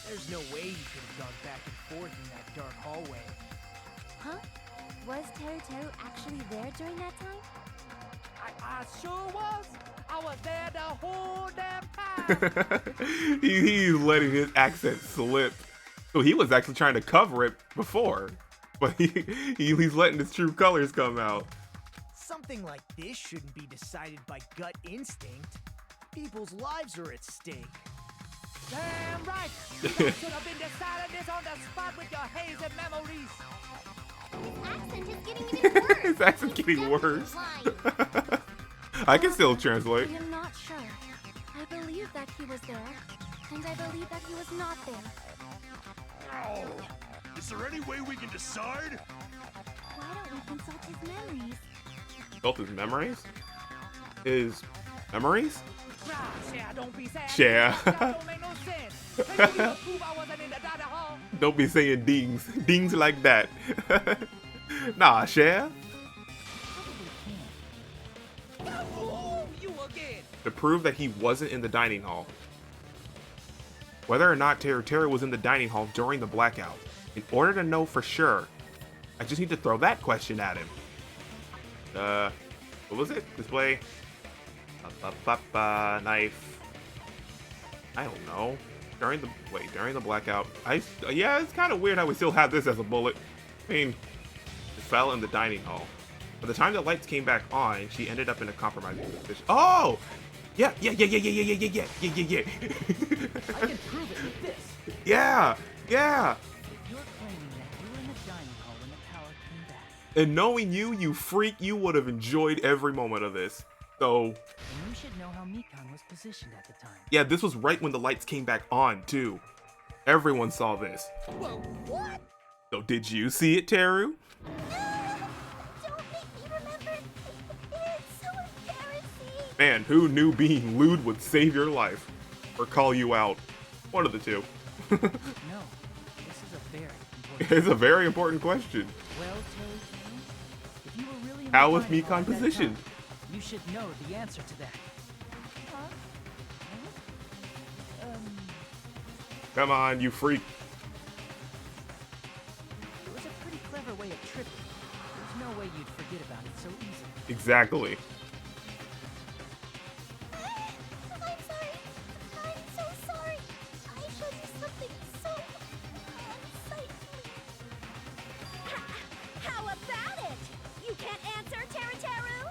There's no way you could have gone back and forth in that dark hallway. Huh? Was Teru actually there during that time? I sure was. I was there the whole damn time. He's letting his accent slip. So he was actually trying to cover it before. But he's letting his true colors come out. Something like this shouldn't be decided by gut instinct. People's lives are at stake. Damn right. You should have been deciding this on the spot with your hazy memories. His accent is getting even worse! His accent's He's getting definitely worse. lying. I can still translate. I am not sure. I believe that he was there, and I believe that he was not there. Is there any way we can decide? Why don't we consult his memories? Both his memories? His memories? Share, don't be sad. Share. That don't make no sense. Can you prove I wasn't in the dining hall? Don't be saying dings. Dings like that. Nah, Cher. Oh, you again. To prove that he wasn't in the dining hall. Whether or not Teru was in the dining hall during the blackout. In order to know for sure, I just need to throw that question at him. What was it? Display. Knife. I don't know. During the blackout. Yeah, it's kind of weird how we still have this as a bullet. I mean, it fell in the dining hall. By the time the lights came back on, she ended up in a compromising position. Oh! Yeah. I can prove it with this. Yeah. You're claiming that you were in the dining hall when the power came back. And knowing you freak, you would have enjoyed every moment of this. So, And you should know how Mikan was positioned at the time. yeah, this was right when the lights came back on, too. Everyone saw this. Whoa, what? So did you see it, Teru? Don't make me remember. It's so embarrassing. Man, who knew being lewd would save your life? Or call you out? One of the two. No, this is a very important It's a very important question. Well, Teru, if you were really How was finding Mikan all that positioned? time. You should know the answer to that. Come on, you freak. It was a pretty clever way of tripping. There's no way you'd forget about it so easily. Exactly. I'm sorry. I'm so sorry. I showed you something so unsightly. How about it? You can't answer, Teru?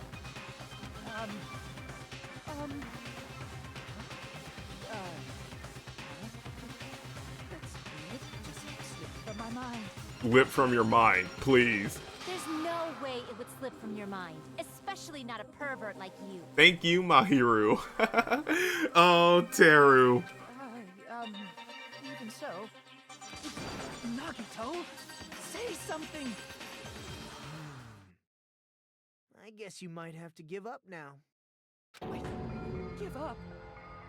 That's weird. Just slipped from my mind. Whip from your mind, please. There's no way it would slip from your mind, especially not a pervert like you. Thank you, Mahiru. Oh, Teru. Even so. Nagito, say something. I guess you might have to give up now. Wait, give up?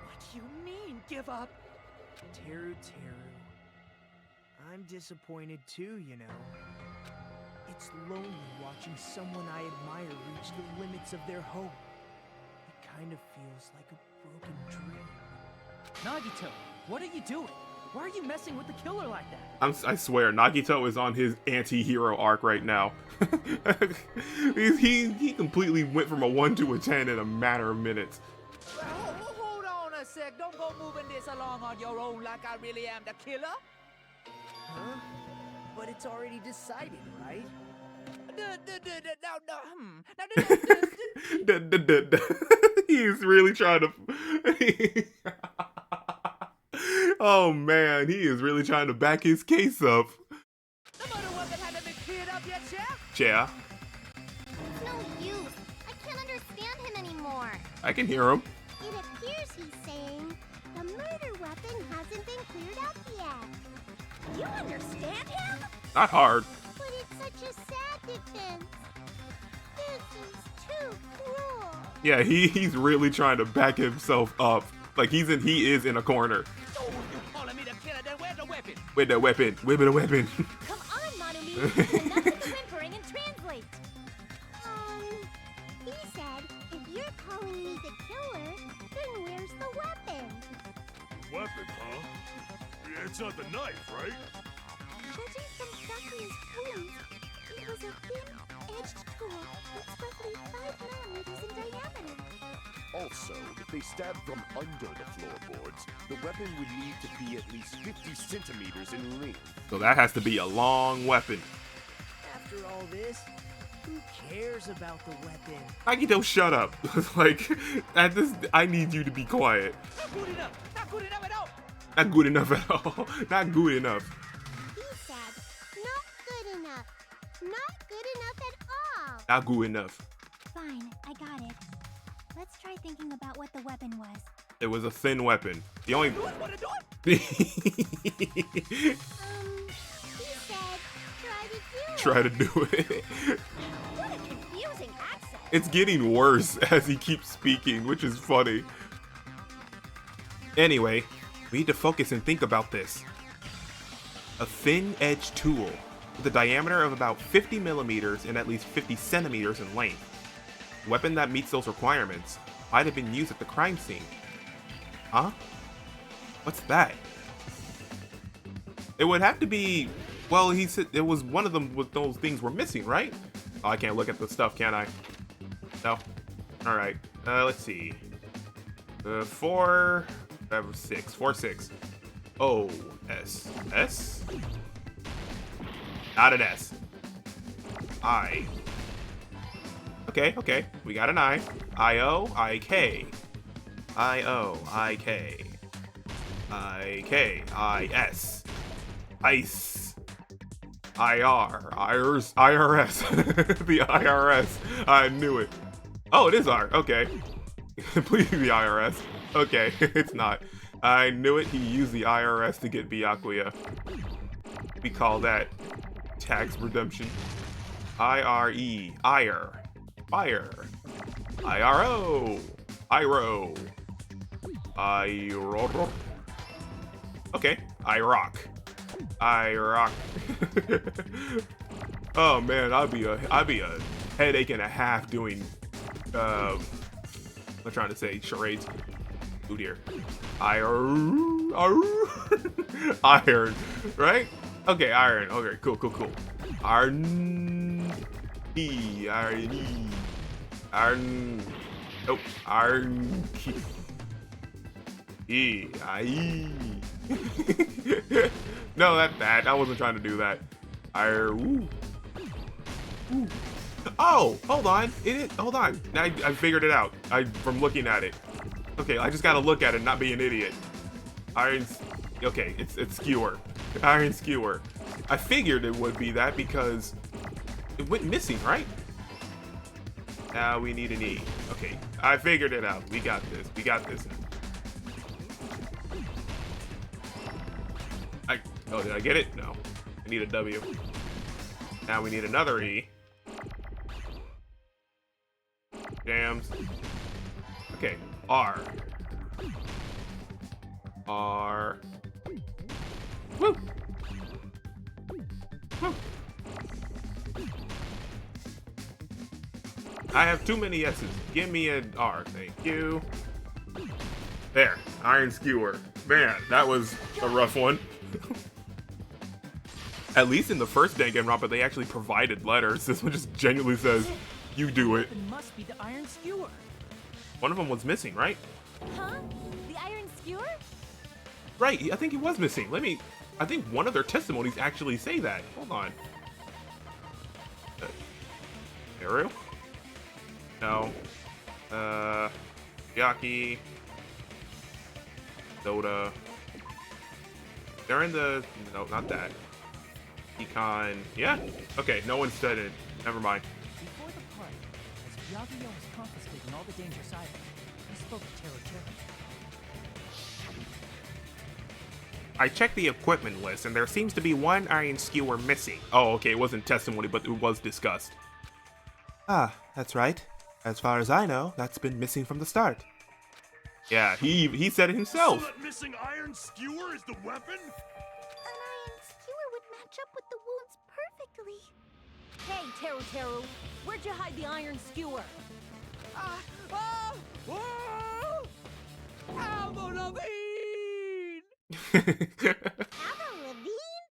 What do you mean, give up? Teru. I'm disappointed too, you know. It's lonely watching someone I admire reach the limits of their hope. It kind of feels like a broken dream. Nagito, what are you doing? Why are you messing with the killer like that? I swear, Nagito is on his anti-hero arc right now. he completely went from a 1 to a 10 in a matter of minutes. Hold on a sec. Don't go moving this along on your own like I really am the killer. Huh? But it's already decided, right? He's really trying to... Oh man, he is really trying to back his case up. The murder weapon hasn't been cleared up yet, Chef? Yeah, It's no use. I can't understand him anymore. I can hear him. It appears he's saying the murder weapon hasn't been cleared up yet. You understand him? Not hard. But it's such a sad defense. This is too cruel. Yeah, he's really trying to back himself up. Like he is in a corner. Oh, you calling me the killer? Then where's the weapon? With the weapon. Whip it a weapon. Come on, Manumi. Enough with the whimpering and translate. He said, if you're calling me the killer, then where's the weapon? Weapon, huh? It's not the knife, right? Judging from Sakuya's wounds, it was a thin-edged tool that's roughly 5 millimeters in diameter. Also, if they stabbed from under the floorboards, the weapon would need to be at least 50 centimeters in length. So that has to be a long weapon. After all this, who cares about the weapon? Nagito, shut up. Like, at this, I need you to be quiet. Not good enough. Not good enough at all. Not good enough at all. Not good enough. He said, not good enough. Not good enough at all. Not good enough. Fine, I got it. Let's try thinking about what the weapon was. It was a thin weapon. The only... Do it, wanna do He it? said, Try to do it. What a confusing accent. It's getting worse as he keeps speaking, which is funny. Anyway, we need to focus and think about this. A thin-edged tool with a diameter of about 50 millimeters and at least 50 centimeters in length. A weapon that meets those requirements might have been used at the crime scene. Huh? What's that? It would have to be... Well, he said it was one of them with those things were missing, right? Oh, I can't look at the stuff, can I? No. Alright. Let's see. 4... 6. 4, 6. O, S. S? Not an S. I. Okay. We got an I. I-O, I-K. I-O, I-K. I-K. I-S. Ice. I-R. IRS. The IRS. I knew it. Oh, it is R. Okay. Please be the IRS. Okay, it's not. I knew it. He used the IRS to get Byakuya. We call that tax redemption. I-R-E. Ire. Fire. I-R-O. Iro. I-ro. Okay. I-rock. I-rock. Oh man, I'd be a headache and a half doing, I'm trying to say charades. Oh dear. Iron, right? Okay, iron. Okay, cool. Iron, iron. Nope. Iron key. No, that. I wasn't trying to do that. Iron. Ooh. Oh, hold on. Hold on. I figured it out. From looking at it. Okay, I just gotta look at it, not be an idiot. Okay, it's skewer. Iron skewer. I figured it would be that because it went missing, right? Now we need an E. Okay, I figured it out. We got this. Oh, did I get it? No. I need a W. Now we need another E. Jams. Okay, R. Woo! Woo! I have too many S's. Give me an R. Thank you. There. Iron skewer. Man, that was a rough one. At least in the first Danganronpa, they actually provided letters. This one just genuinely says, you do it. It must be the iron skewer. One of them was missing, right? Huh? The iron skewer? Right, I think he was missing. I think one of their testimonies actually say that. Hold on. Aru? No. Yaki. Soda. They're in the... No, not that. Econ. Yeah? Okay, no one said it. Never mind. Before the party, as Yagiyo was confiscating all the dangerous items, he spoke to Tero. I checked the equipment list, and there seems to be one iron skewer missing. Oh, okay, it wasn't testimony, but it was discussed. Ah, that's right. As far as I know, that's been missing from the start. Yeah, he said it himself. So that missing iron skewer is the weapon? An iron skewer would match up with the wounds perfectly. Hey, Teru, where'd you hide the iron skewer?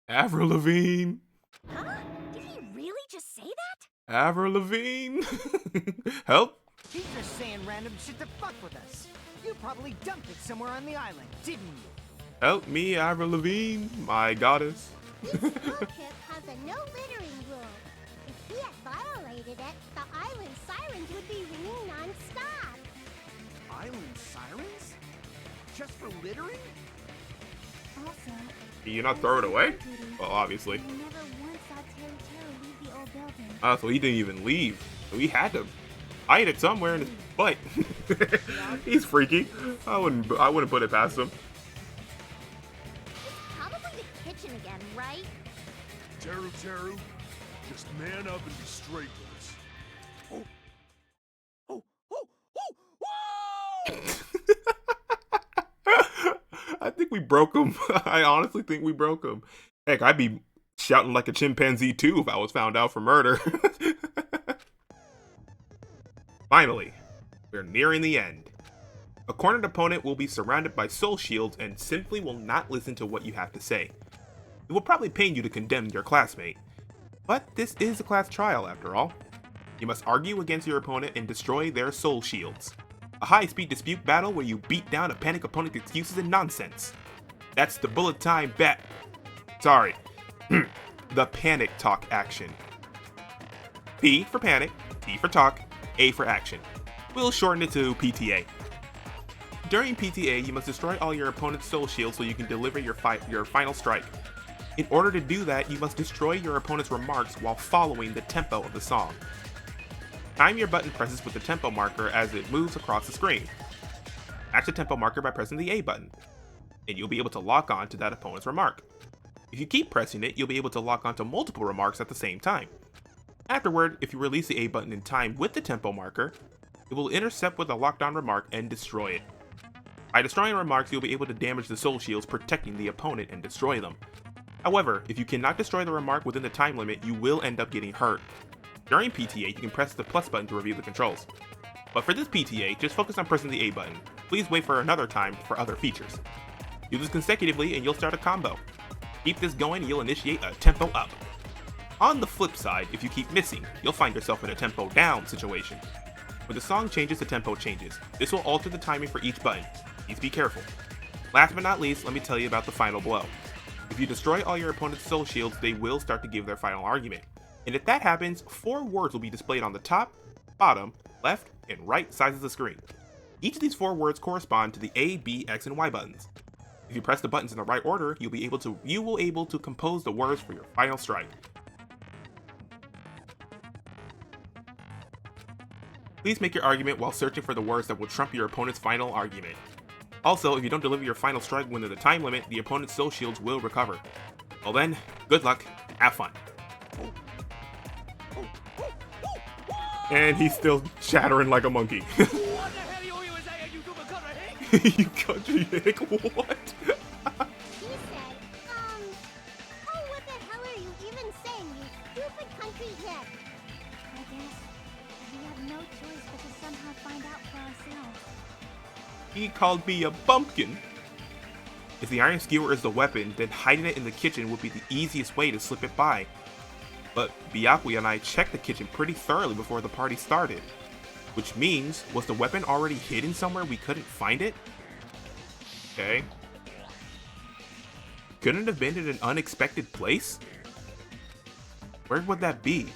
Avril Lavigne? Huh? Did he really just say that? Avril Lavigne? Help? He's just saying random shit to fuck with us. You probably dumped it somewhere on the island, didn't you? Help me, Avril Lavigne, my goddess. This road trip has a no littering rule. If he had violated it, the island sirens would be ringing non-stop. Island sirens? Just for littering? Also, Can you not throw it away? Well, obviously. I never once saw Teru leave the old building. So he didn't even leave. So he had to hide it somewhere in his butt. He's freaky. I wouldn't put it past him. It's probably the kitchen again, right? Teru, just man up and be straight with us. I think we broke him. I honestly think we broke him. Heck, I'd be shouting like a chimpanzee too if I was found out for murder. Finally, we're nearing the end. A cornered opponent will be surrounded by soul shields and simply will not listen to what you have to say. It will probably pain you to condemn your classmate. But this is a class trial after all. You must argue against your opponent and destroy their soul shields. A high-speed dispute battle where you beat down a panic opponent's excuses and nonsense. That's the bullet time bet. Sorry. The panic talk action. P for panic, T for talk, A for action. We'll shorten it to PTA. During PTA, you must destroy all your opponent's soul shields so you can deliver your final strike. In order to do that, you must destroy your opponent's remarks while following the tempo of the song. Time your button presses with the tempo marker as it moves across the screen. Match the tempo marker by pressing the A button, and you'll be able to lock on to that opponent's remark. If you keep pressing it, you'll be able to lock on to multiple remarks at the same time. Afterward, if you release the A button in time with the tempo marker, it will intercept with a locked on remark and destroy it. By destroying remarks, you'll be able to damage the soul shields protecting the opponent and destroy them. However, if you cannot destroy the remark within the time limit, you will end up getting hurt. During PTA, you can press the plus button to review the controls. But for this PTA, just focus on pressing the A button. Please wait for another time for other features. Do this consecutively and you'll start a combo. Keep this going and you'll initiate a tempo up. On the flip side, if you keep missing, you'll find yourself in a tempo down situation. When the song changes, the tempo changes. This will alter the timing for each button. Please be careful. Last but not least, let me tell you about the final blow. If you destroy all your opponent's soul shields, they will start to give their final argument. And if that happens, 4 words will be displayed on the top, bottom, left, and right sides of the screen. Each of these 4 words correspond to the A, B, X, and Y buttons. If you press the buttons in the right order, you will able to compose the words for your final strike. Please make your argument while searching for the words that will trump your opponent's final argument. Also, if you don't deliver your final strike within the time limit, the opponent's soul shields will recover. Well then, good luck, have fun. And he's still chattering like a monkey. What the hell you saying, you country hick? You country hick? What? He said, oh, what the hell are you even saying, you stupid country hick? I guess we have no choice but to somehow find out for ourselves. He called me a bumpkin. If the iron skewer is the weapon, then hiding it in the kitchen would be the easiest way to slip it by. But Byakuya and I checked the kitchen pretty thoroughly before the party started. Which means, was the weapon already hidden somewhere we couldn't find it? Okay. Couldn't it have been in an unexpected place? Where would that be?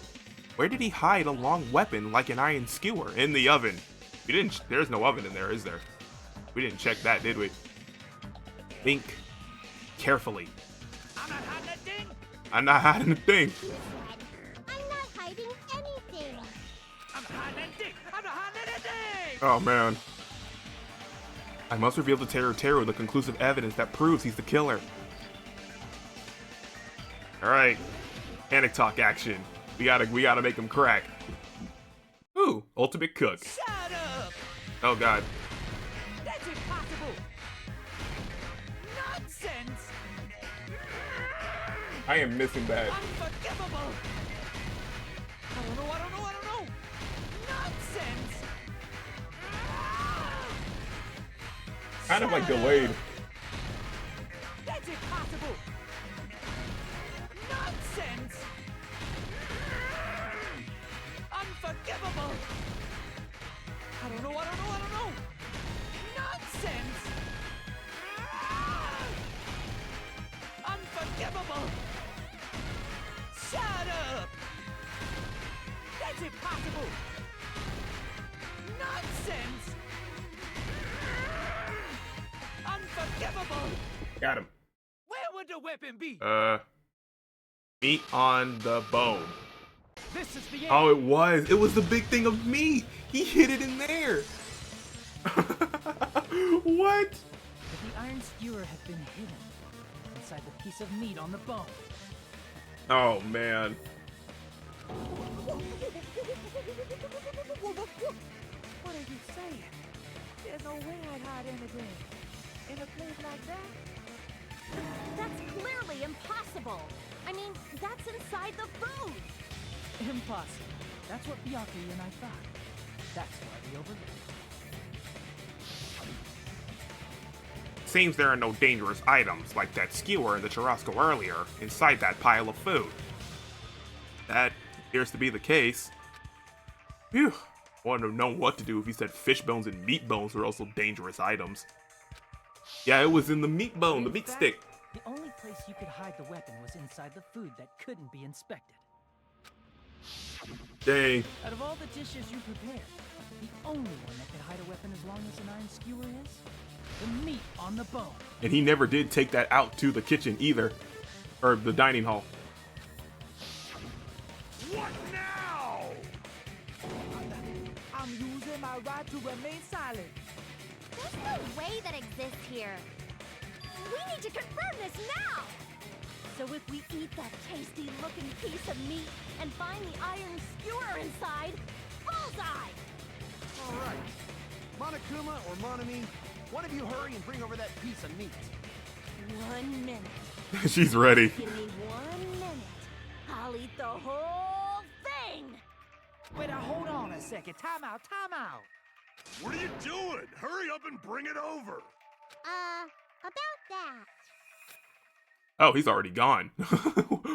Where did he hide a long weapon like an iron skewer? In the oven. There's no oven in there, is there? We didn't check that, did we? Think carefully. I'm not hiding a thing. I'm not hiding a thing. I'm not hiding anything. I'm not hiding anything. I'm not hiding anything. Oh man. I must reveal to Teru the conclusive evidence that proves he's the killer. Alright. Panic talk action. We gotta make him crack. Ooh, ultimate cook. Shut up. Oh god. That's impossible. Nonsense. I am missing that. Unforgivable. I don't know. Nonsense. Kind of like delayed. That's impossible. Nonsense. Unforgivable. I don't know. Nonsense. Unforgivable. Shut up. That's impossible. Nonsense. Unforgivable. Got him. Where would the weapon be? Meat on the bone. This is the end. Oh, it was. It was the big thing of meat. He hid it in there. What? If the iron skewer had been hidden inside the piece of meat on the bone. Oh man. What are you saying? There's no way I'd hide anything in a place like that. That's clearly impossible. I mean, that's inside the food. Impossible. That's what Byakuya and I thought. That's why we overlooked it. Seems there are no dangerous items like that skewer in the churrasco earlier inside that pile of food. That appears to be the case. Phew. Wouldn't have known what to do if he said fish bones and meat bones were also dangerous items. Yeah, it was in the meat bone, the meat stick. The only place you could hide the weapon was inside the food that couldn't be inspected. Dang. Out of all the dishes you prepared, the only one that could hide a weapon as long as an iron skewer is the meat on the bone. And he never did take that out to the kitchen either. Or the dining hall. What now? I'm using my right to remain silent. There's no way that exists here. We need to confirm this now! So if we eat that tasty-looking piece of meat and find the iron skewer inside, bullseye! All right. Monokuma or Monami, one of you hurry and bring over that piece of meat. 1 minute. She's ready. Give me 1 minute. I'll eat the whole thing! Wait, now hold on a second. Time out, time out. What are you doing? Hurry up and bring it over! About that. Oh, he's already gone.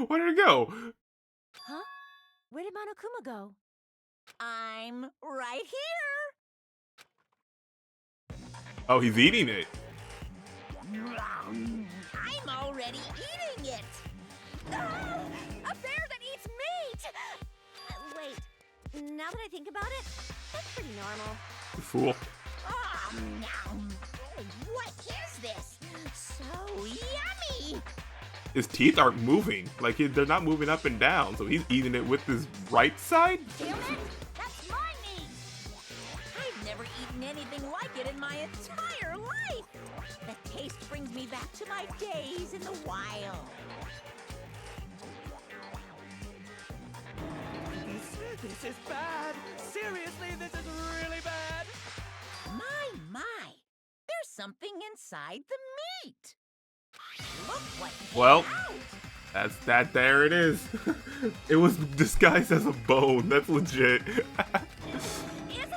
Where did it go? Huh? Where did Monokuma go? I'm right here! Oh, he's eating it. I'm already eating it! Ah, a bear that eats meat! Wait, now that I think about it, that's pretty normal. You fool. What is this? So yummy! His teeth aren't moving. Like, they're not moving up and down, so he's eating it with his right side? Damn it! That's my meat! I've never eaten anything like it in my entire life! The taste brings me back to my days in the wild. This is bad. Seriously, this is really bad. My. There's something inside the meat. Look what came Well, out. there it is. It was disguised as a bone. That's legit. Isn't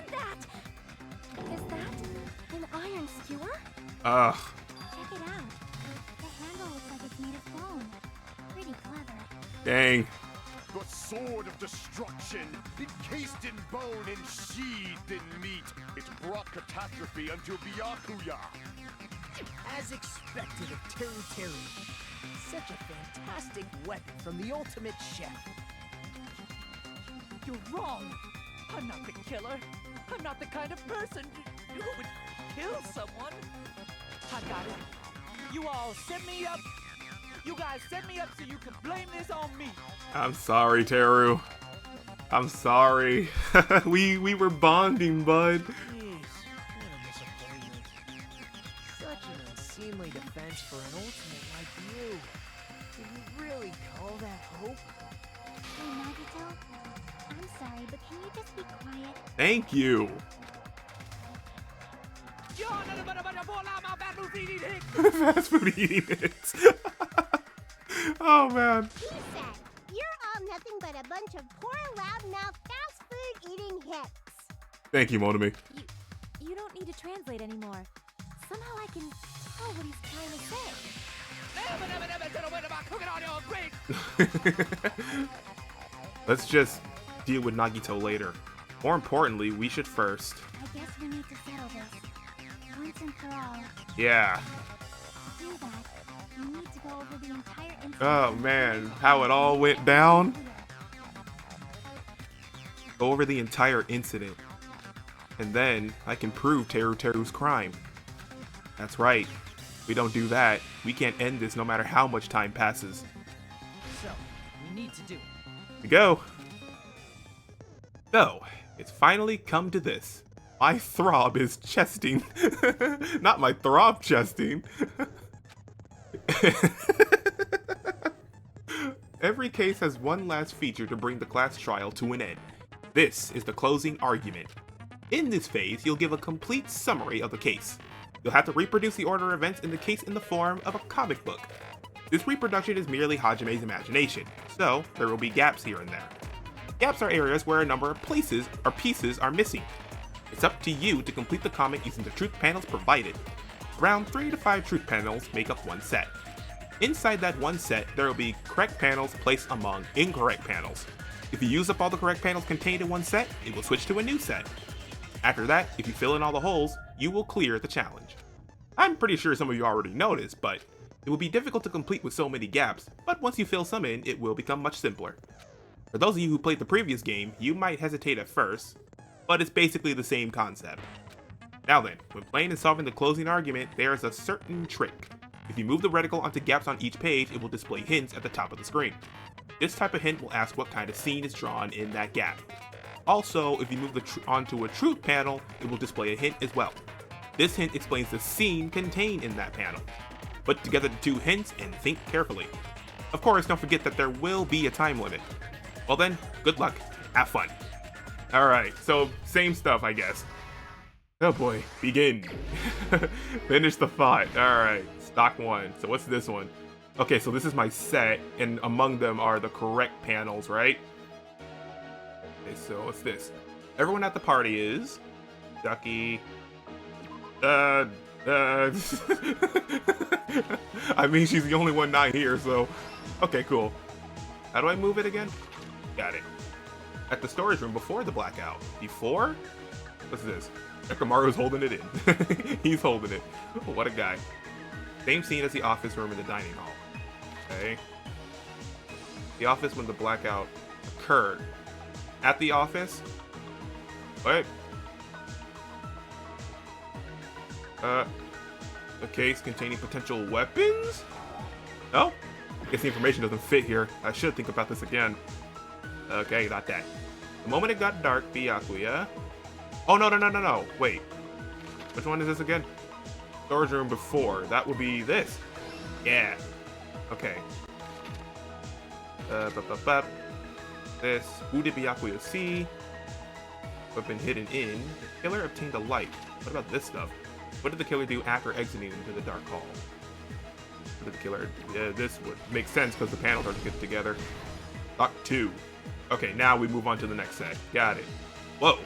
that? Is that an iron skewer? Ugh. Check it out. The handle looks like it's made of bone. Pretty clever. Dang. The sword of destruction, encased in bone and sheathed in meat. It brought catastrophe unto Byakuya. As expected of Teru Teru. Such a fantastic weapon from the ultimate chef. You're wrong. I'm not the killer. I'm not the kind of person who would kill someone. I got it. You all set me up. You guys set me up so you can blame this on me. I'm sorry, Teru. I'm sorry. we were bonding, bud. Jeez, what a disappointment. Such an unseemly defense for an ultimate like you. Can you really call that hope? Hey, Nagito. I'm sorry, but can you just be quiet? Thank you. You're nothing but a bunch of poor-loud-mouth fast food eating hicks. Fast food eating it. Oh, man. He said, you're all nothing but a bunch of poor, loudmouth, fast food eating hicks. Thank you, Monomi. You don't need to translate anymore. Somehow I can tell what he's trying to say. Never said a word about cooking on your grate. Let's just deal with Nagito later. More importantly, we should first... I guess we need to settle this. Once and for all. Yeah. To do that, we need to go over the entire incident. Oh, man. How it all went down. Go over the entire incident. And then I can prove Teru's crime. That's right. If we don't do that, we can't end this no matter how much time passes. So, we need to do it. Here we go. So, it's finally come to this. My throb is chesting. Not my throb chesting. Every case has one last feature to bring the class trial to an end. This is the closing argument. In this phase, you'll give a complete summary of the case. You'll have to reproduce the order of events in the case in the form of a comic book. This reproduction is merely Hajime's imagination, so there will be gaps here and there. Gaps are areas where a number of places or pieces are missing. It's up to you to complete the comic using the truth panels provided. Around 3 to 5 truth panels make up one set. Inside that one set, there will be correct panels placed among incorrect panels. If you use up all the correct panels contained in one set, it will switch to a new set. After that, if you fill in all the holes, you will clear the challenge. I'm pretty sure some of you already know this, but it will be difficult to complete with so many gaps, but once you fill some in, it will become much simpler. For those of you who played the previous game, you might hesitate at first, but it's basically the same concept. Now then, when playing and solving the closing argument, there is a certain trick. If you move the reticle onto gaps on each page, it will display hints at the top of the screen. This type of hint will ask what kind of scene is drawn in that gap. Also, if you move onto a truth panel, it will display a hint as well. This hint explains the scene contained in that panel. Put together the two hints and think carefully. Of course, don't forget that there will be a time limit. Well then, good luck, have fun. Alright, so same stuff, I guess. Oh boy, begin. Finish the fight. Alright, stock 1. So what's this one? Okay, so this is my set, and among them are the correct panels, right? Okay, so what's this? Everyone at the party is Ducky. I mean, she's the only one not here, so okay, cool. How do I move it again? Got it. At the storage room before the blackout. Before? What's this? Ekamaru's holding it in. He's holding it. Oh, what a guy. Same scene as the office room in the dining hall. Okay. The office when the blackout occurred. At the office? What? A case containing potential weapons? No? I guess the information doesn't fit here. I should think about this again. Okay, not that. The moment it got dark, Byakuya. Oh, no. Wait. Which one is this again? Storage room before. That would be this. Yeah. Okay. This. Who did Byakuya see? Weapon hidden in. The killer obtained a light. What about this stuff? What did the killer do after exiting into the dark hall? What did the killer... Yeah, this would make sense because the panels are get together. Lock 2. Okay, now we move on to the next set. Got it. Whoa.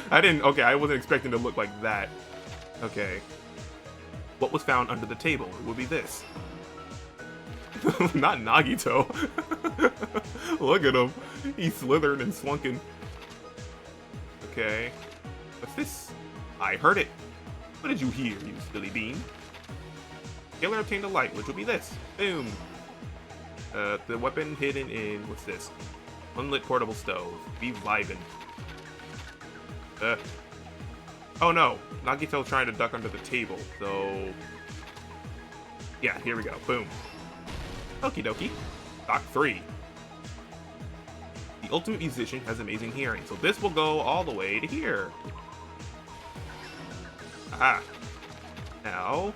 Okay, I wasn't expecting to look like that. Okay. What was found under the table? It would be this. Not Nagito. Look at him. He's slithered and slunking. Okay. What's this? I heard it. What did you hear, you silly bean? Killer obtained a light, which will be this. Boom. The weapon hidden in... What's this? Unlit portable stove. Be vibin'. Oh no. Nagito's trying to duck under the table, so... Yeah, here we go. Boom. Okie dokie. Doc 3. The ultimate musician has amazing hearing, so this will go all the way to here. Aha. Now,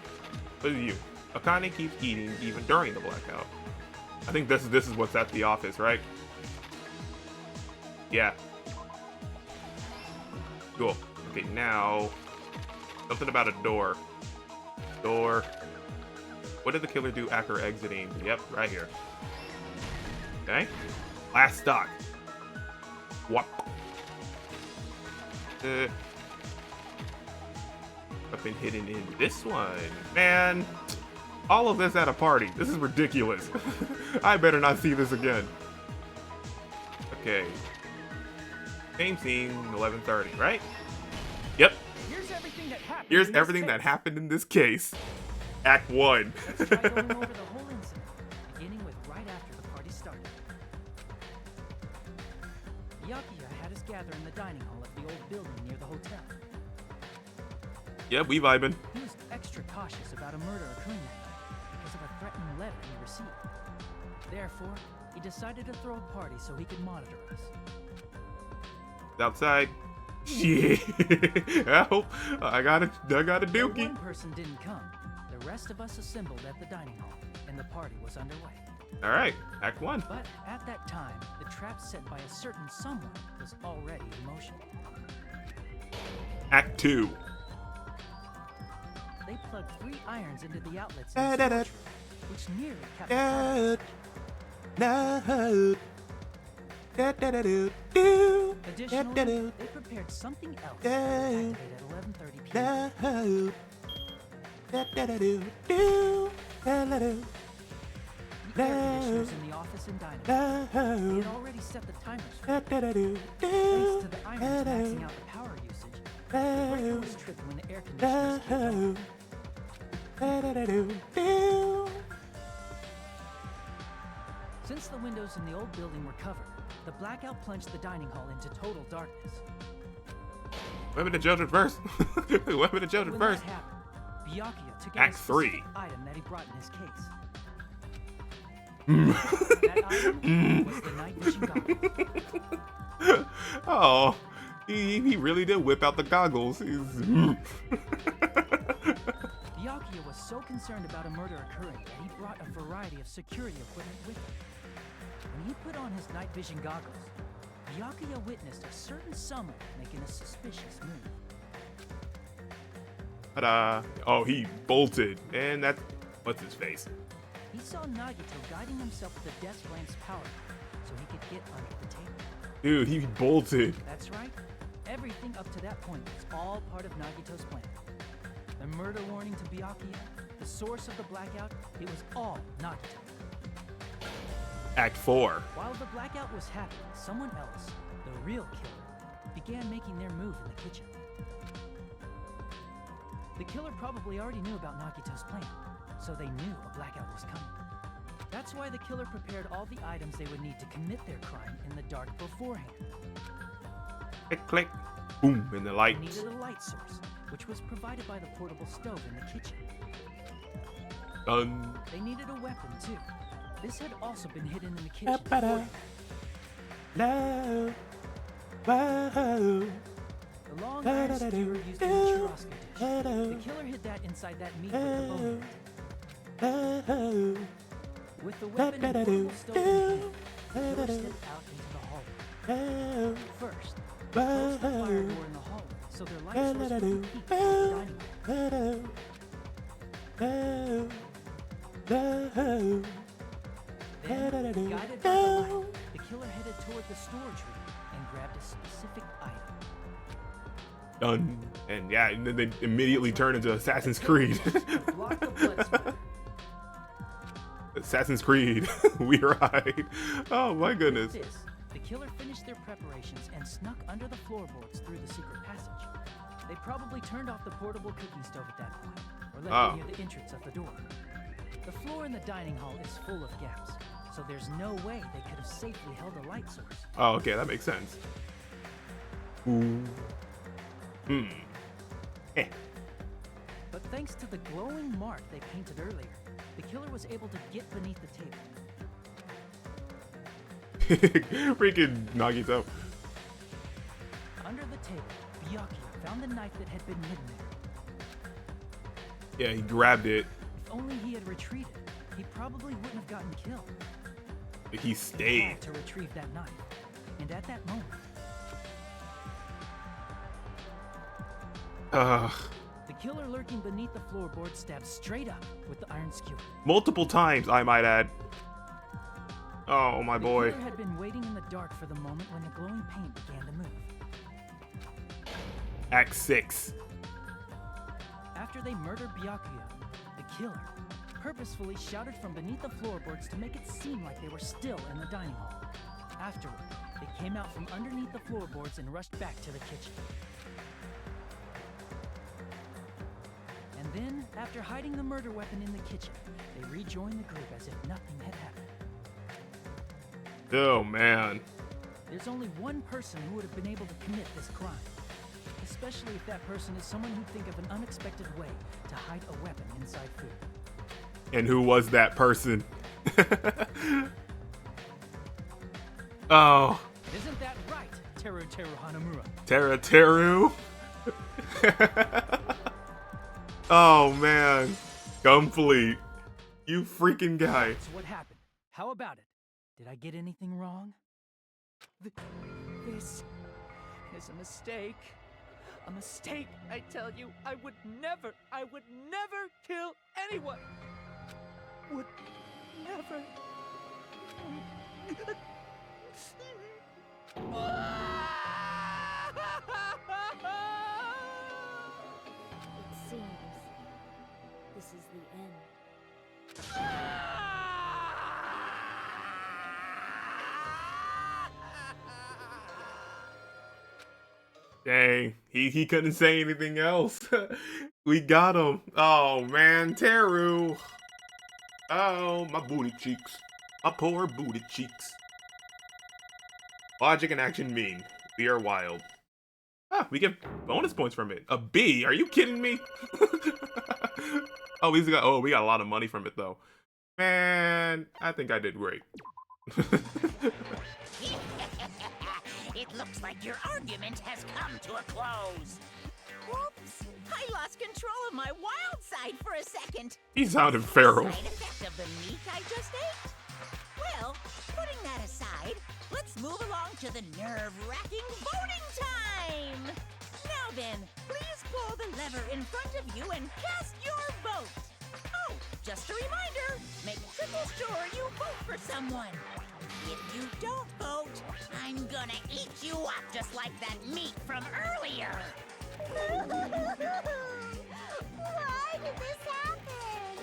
what is you? Akane keeps eating even during the blackout. I think this is what's at the office, right? Yeah. Cool. Okay, now something about a door. Door. What did the killer do after exiting? Yep, right here. Okay. Last stock. What? Weapon hidden in this one. Man, all of this at a party. This is ridiculous. I better not see this again. Okay. Same scene, 11:30, right? Yep. Here's everything that happened in this case. Act 1. Let's try going over the whole incident, beginning with right after the party started. Byakuya had us gather in the dining hall of the old building near the hotel. Yeah, we vibing. He was extra cautious about a murder occurring that night because of a threatening letter he received. Therefore, he decided to throw a party so he could monitor us. Outside. Yeah. Help. I got a dookie. One person didn't come. The rest of us assembled at the dining hall, and the party was underway. Alright, Act 1. But at that time, the trap set by a certain someone was already in motion. Act 2. They plugged 3 irons into the outlets in the storage room, which nearly kept the party. Additionally, they prepared something else that would activate at 11:30 p.m. The air conditioners in the office and dining room. They had already set the timers for it. Thanks to the irons maxing out the power usage, the breaker was tripped when the air conditioners kicked on. Since the windows in the old building were covered, the blackout plunged the dining hall into total darkness. Weapon to children first. Weapon to children When first. that happened, Byakuya took out Act a 3. specific item that he brought in his case. That item was the night vision goggles. Oh, he really did whip out the goggles. Byakuya was so concerned about a murder occurring that he brought a variety of security equipment with him. When he put on his night vision goggles, Byakuya witnessed a certain someone making a suspicious move. Ta-da. Oh, he bolted. And that's... What's his face? He saw Nagito guiding himself with the desk lamp's power so he could get under the table. Dude, he bolted. That's right. Everything up to that point was all part of Nagito's plan. The murder warning to Byakuya, the source of the blackout, it was all Nagito. Act 4. While the blackout was happening, someone else, the real killer, began making their move in the kitchen. The killer probably already knew about Nagito's plan, so they knew a blackout was coming. That's why the killer prepared all the items they would need to commit their crime in the dark beforehand. Click, click. Boom, in the They lights. needed a light source, which was provided by the portable stove in the kitchen. Done. They needed a weapon, too. This had also been hidden in the kitchen Ba-ba-da. beforehand. No. Whoa. The long iron skewer used in the churrasco dish. The killer hid that inside that meat with the bone. Oh. With the weapon and portable stove in hand, the killer stepped out into the hallway. First, he closed the fire door in the hallway so their light source wouldn't peek into the dining room. Then, guided by the light, the killer headed toward the storage room and grabbed a specific item. Done. And yeah, and then they immediately turn into Assassin's Creed. Block the blood splatter. Assassin's Creed. We ride. Oh my goodness. With this, the killer finished their preparations and snuck under the floorboards through the secret passage. They probably turned off the portable cooking stove at that point, or left it near the entrance of the door. The floor in the dining hall is full of gaps, so there's no way they could have safely held a light source. Oh, okay, that makes sense. Ooh. Eh. But thanks to the glowing mark they painted earlier, the killer was able to get beneath the table. Freaking Nagito. Under the table, Byakuya found the knife that had been hidden there. Yeah, he grabbed it. If only he had retreated, he probably wouldn't have gotten killed. He He stayed. had to retrieve that knife, and at that moment, the killer lurking beneath the floorboard stabbed straight up with the iron skewer. Multiple times, I might add. Oh, my boy. The killer had been waiting in the dark for the moment when the glowing paint began to move. Act 6. After they murdered Byakuya, the killer purposefully shouted from beneath the floorboards to make it seem like they were still in the dining hall. Afterward, they came out from underneath the floorboards and rushed back to the kitchen. And then, after hiding the murder weapon in the kitchen, they rejoined the group as if nothing had happened. Oh, man. There's only one person who would have been able to commit this crime. Especially if that person is someone who'd think of an unexpected way to hide a weapon inside food. And who was that person? Oh. Isn't that right, Teru Hanamura? Teru? Oh, man. Complete. You freaking guy. So what happened? How about it? Did I get anything wrong? This is a mistake. A mistake, I tell you. I would never kill anyone. Would never. It seems this is the end. Dang, he couldn't say anything else. We got him. Oh, man, Teru. Oh, my booty cheeks. My poor booty cheeks. Logic and action mean. We are wild. Ah, we get bonus points from it. A B? Are you kidding me? Oh, we got a lot of money from it though. Man, I think I did great. It looks like your argument has come to a close. Whoops! I lost control of my wild side for a second. He sounded feral. Side effect of the meat I just ate? Well, putting that aside, let's move along to the nerve-wracking voting time! Now then, please pull the lever in front of you and cast your vote! Oh, just a reminder, make triple sure you vote for someone. If you don't vote, I'm gonna eat you up just like that meat from earlier. Why did this happen?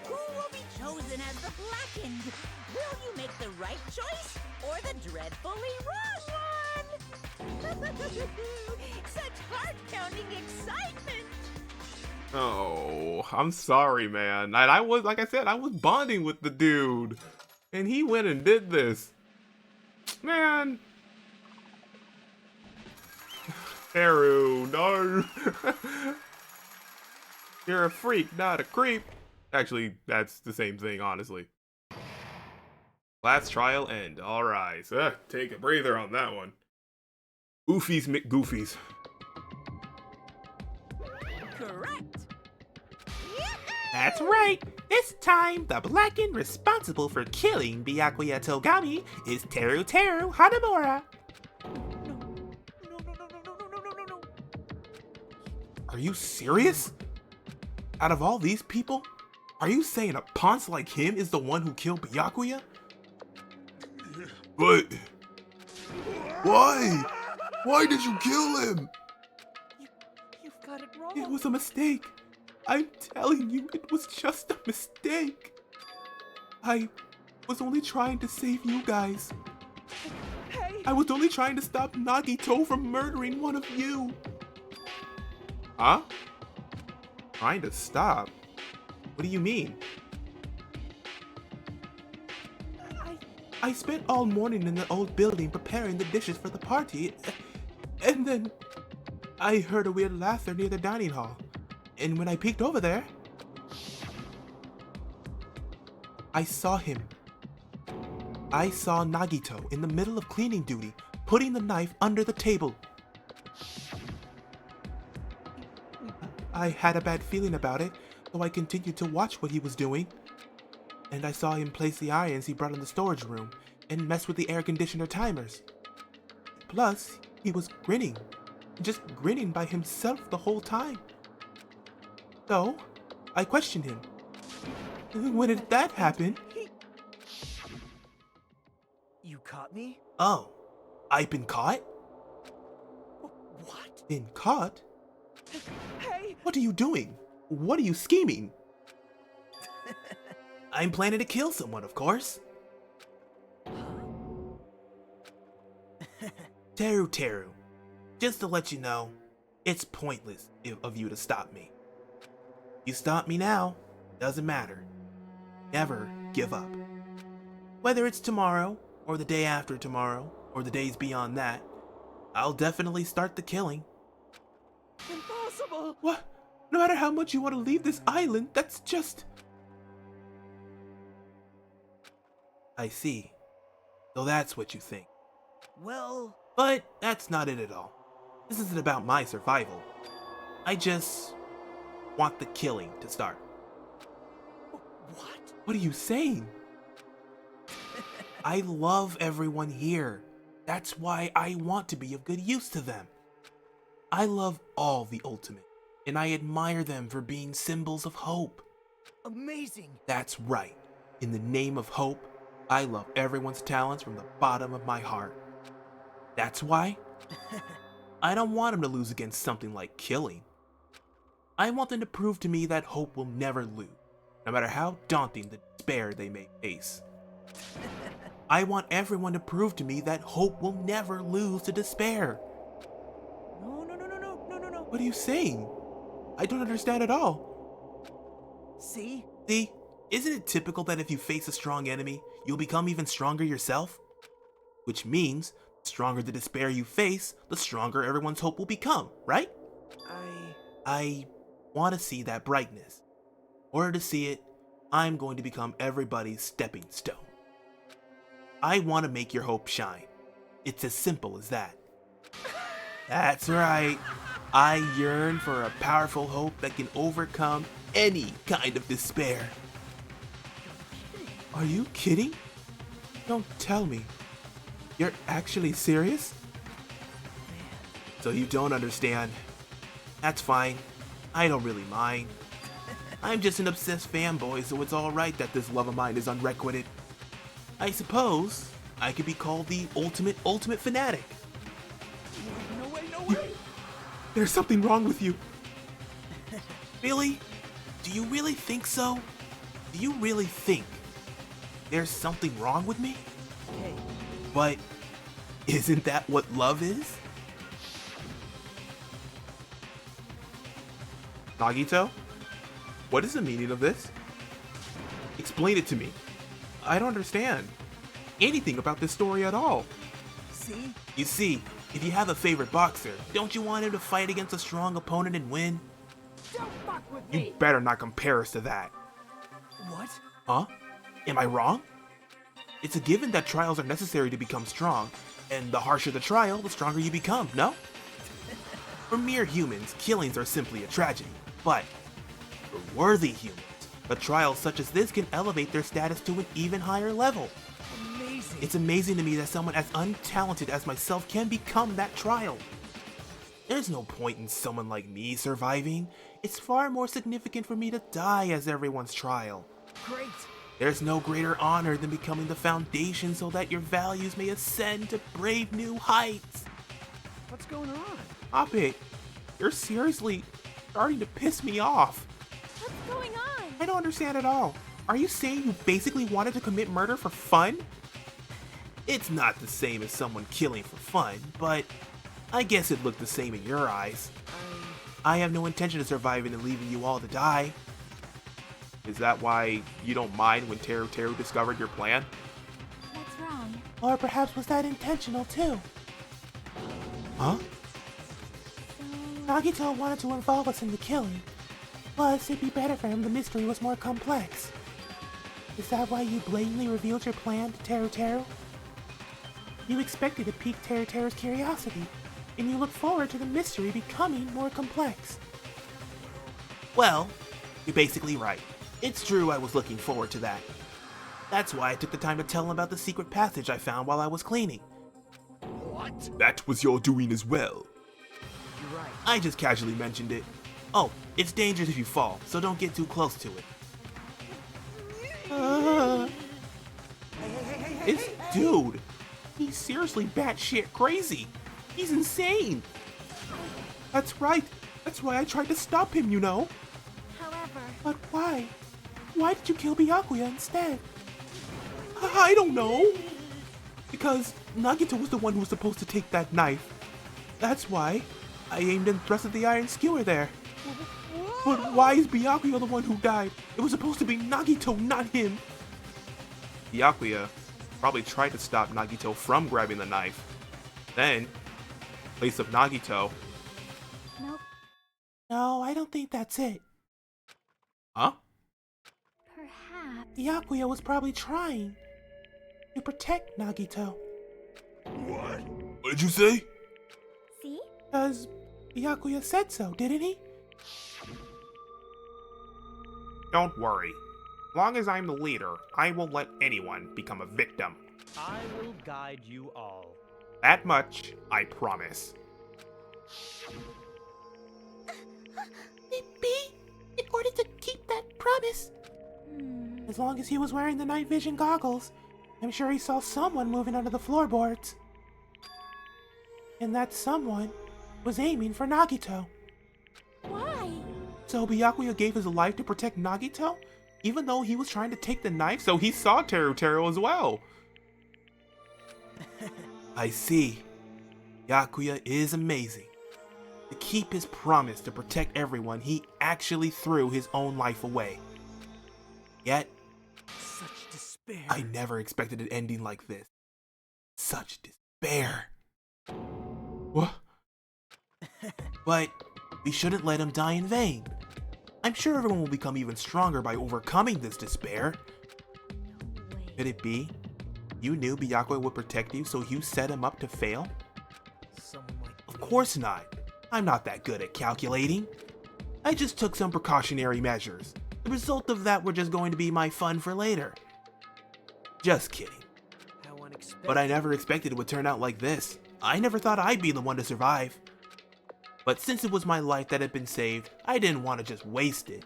Who will be chosen as the Blackened? Will you make the right choice or the dreadfully wrong one? Such heart-pounding excitement! Oh, I'm sorry, man. And I was, like I said, I was bonding with the dude. And he went and did this. Man. Teru, no. You're a freak, not a creep. Actually, that's the same thing, honestly. Last trial end. All rise. Take a breather on that one. Oofies McGoofies. Correct. That's right. This time, the Blackened responsible for killing Byakuya Togami is Teru Hanamura. No. Are you serious? Out of all these people, are you saying a ponce like him is the one who killed Byakuya? But why? Why did you kill him? You've got it wrong. It was a mistake. I'm telling you, it was just a mistake. I was only trying to save you guys. Hey! I was only trying to stop Nagito from murdering one of you. Huh? Trying to stop? What do you mean? I spent all morning in the old building preparing the dishes for the party, and then I heard a weird laughter near the dining hall. And when I peeked over there, I saw him. I saw Nagito in the middle of cleaning duty, putting the knife under the table. I had a bad feeling about it, so I continued to watch what he was doing. And I saw him place the irons he brought in the storage room and mess with the air conditioner timers. Plus, he was grinning, just grinning by himself the whole time. So, I questioned him. When did that happen? You caught me? Oh, I've been caught? What? Been caught? Hey! What are you doing? What are you scheming? I'm planning to kill someone, of course. Teru, just to let you know, it's pointless of you to stop me. You stop me now, doesn't matter. Never give up. Whether it's tomorrow, or the day after tomorrow, or the days beyond that, I'll definitely start the killing. Impossible! What? No matter how much you want to leave this island, that's just... I see. So that's what you think. Well... But that's not it at all. This isn't about my survival. I just want the killing to start. What? What are you saying? I love everyone here. That's why I want to be of good use to them. I love all the Ultimate, and I admire them for being symbols of hope. Amazing! That's right. In the name of hope, I love everyone's talents from the bottom of my heart. That's why I don't want them to lose against something like killing. I want them to prove to me that hope will never lose, no matter how daunting the despair they may face. I want everyone to prove to me that hope will never lose to despair. No. What are you saying? I don't understand at all. See? See? Isn't it typical that if you face a strong enemy, you'll become even stronger yourself? Which means, the stronger the despair you face, the stronger everyone's hope will become, right? I want to see that brightness. In order to see it, I'm going to become everybody's stepping stone. I want to make your hope shine. It's as simple as that. That's right. I yearn for a powerful hope that can overcome any kind of despair. Are you kidding? Don't tell me. You're actually serious? So you don't understand. That's fine. I don't really mind. I'm just an obsessed fanboy, so it's alright that this love of mine is unrequited. I suppose I could be called the ultimate fanatic. No way, no way! There's something wrong with you. Really? Do you really think so? Do you really think there's something wrong with me? Hey, But isn't that what love is? Nagito? What is the meaning of this? Explain it to me. I don't understand anything about this story at all. see? You see, if you have a favorite boxer, don't you want him to fight against a strong opponent and win? Don't fuck with You better not compare us to that. What? Huh? Am I wrong? It's a given that trials are necessary to become strong, and the harsher the trial, the stronger you become, no? For mere humans, killings are simply a tragedy, but for worthy humans, a trial such as this can elevate their status to an even higher level. Amazing. It's amazing to me that someone as untalented as myself can become that trial. There's no point in someone like me surviving. It's far more significant for me to die as everyone's trial. Great. There's no greater honor than becoming the foundation so that your values may ascend to brave new heights. What's going on? Stop it. You're seriously starting to piss me off. What's going on? I don't understand at all. Are you saying you basically wanted to commit murder for fun? It's not the same as someone killing for fun, but I guess it looked the same in your eyes. I have no intention of surviving and leaving you all to die. Is that why you don't mind when Teru Teru discovered your plan? What's wrong? Or perhaps was that intentional too? Huh? Nagito wanted to involve us in the killing. Plus, it'd be better for him the mystery was more complex. Is that why you blatantly revealed your plan to Teru Teru? You expected to pique Teru Teru's curiosity, and you look forward to the mystery becoming more complex. Well, you're basically right. It's true I was looking forward to that. That's why I took the time to tell him about the secret passage I found while I was cleaning. What? That was your doing as well. You're right. I just casually mentioned it. Oh, it's dangerous if you fall, so don't get too close to it. It's dude. He's seriously batshit crazy. He's insane. That's right. That's why I tried to stop him, you know. However, But why? Why did you kill Byakuya instead? I don't know. Because Nagito was the one who was supposed to take that knife. That's why I aimed and thrusted the iron skewer there. But why is Byakuya the one who died? It was supposed to be Nagito, not him. Byakuya probably tried to stop Nagito from grabbing the knife. Then, in place of Nagito... nope. No, I don't think that's it. Huh? Perhaps. Byakuya was probably trying to protect Nagito. What? What did you say? See? Because Byakuya said so, didn't he? Don't worry. As long as I'm the leader, I won't let anyone become a victim. I will guide you all. That much, I promise. Maybe in order to keep that promise. As long as he was wearing the night vision goggles, I'm sure he saw someone moving under the floorboards. And that someone was aiming for Nagito. Why? So Byakuya gave his life to protect Nagito, even though he was trying to take the knife, so he saw Teru Teru as well. I see. Byakuya is amazing. To keep his promise to protect everyone, he actually threw his own life away. Yet, Such despair. I never expected an ending like this. Such despair. What? But we shouldn't let him die in vain. I'm sure everyone will become even stronger by overcoming this despair. Could it be? You knew Byakuya would protect you, so you set him up to fail? Someone like Of course not. I'm not that good at calculating. I just took some precautionary measures. The result of that were just going to be my fun for later. Just kidding. how unexpected. But I never expected it would turn out like this. I never thought I'd be the one to survive. But since it was my life that had been saved, I didn't want to just waste it.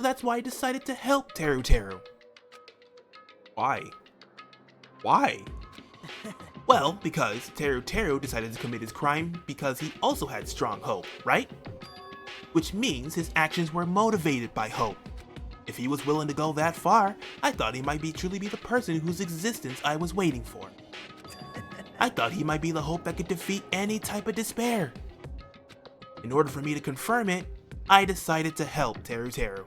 That's why I decided to help Teru Teru. Why? Why? Well, because Teru Teru decided to commit his crime because he also had strong hope, right? Which means his actions were motivated by hope. If he was willing to go that far, I thought he might truly be the person whose existence I was waiting for. I thought he might be the hope that could defeat any type of despair. In order for me to confirm it, I decided to help Teru Teru.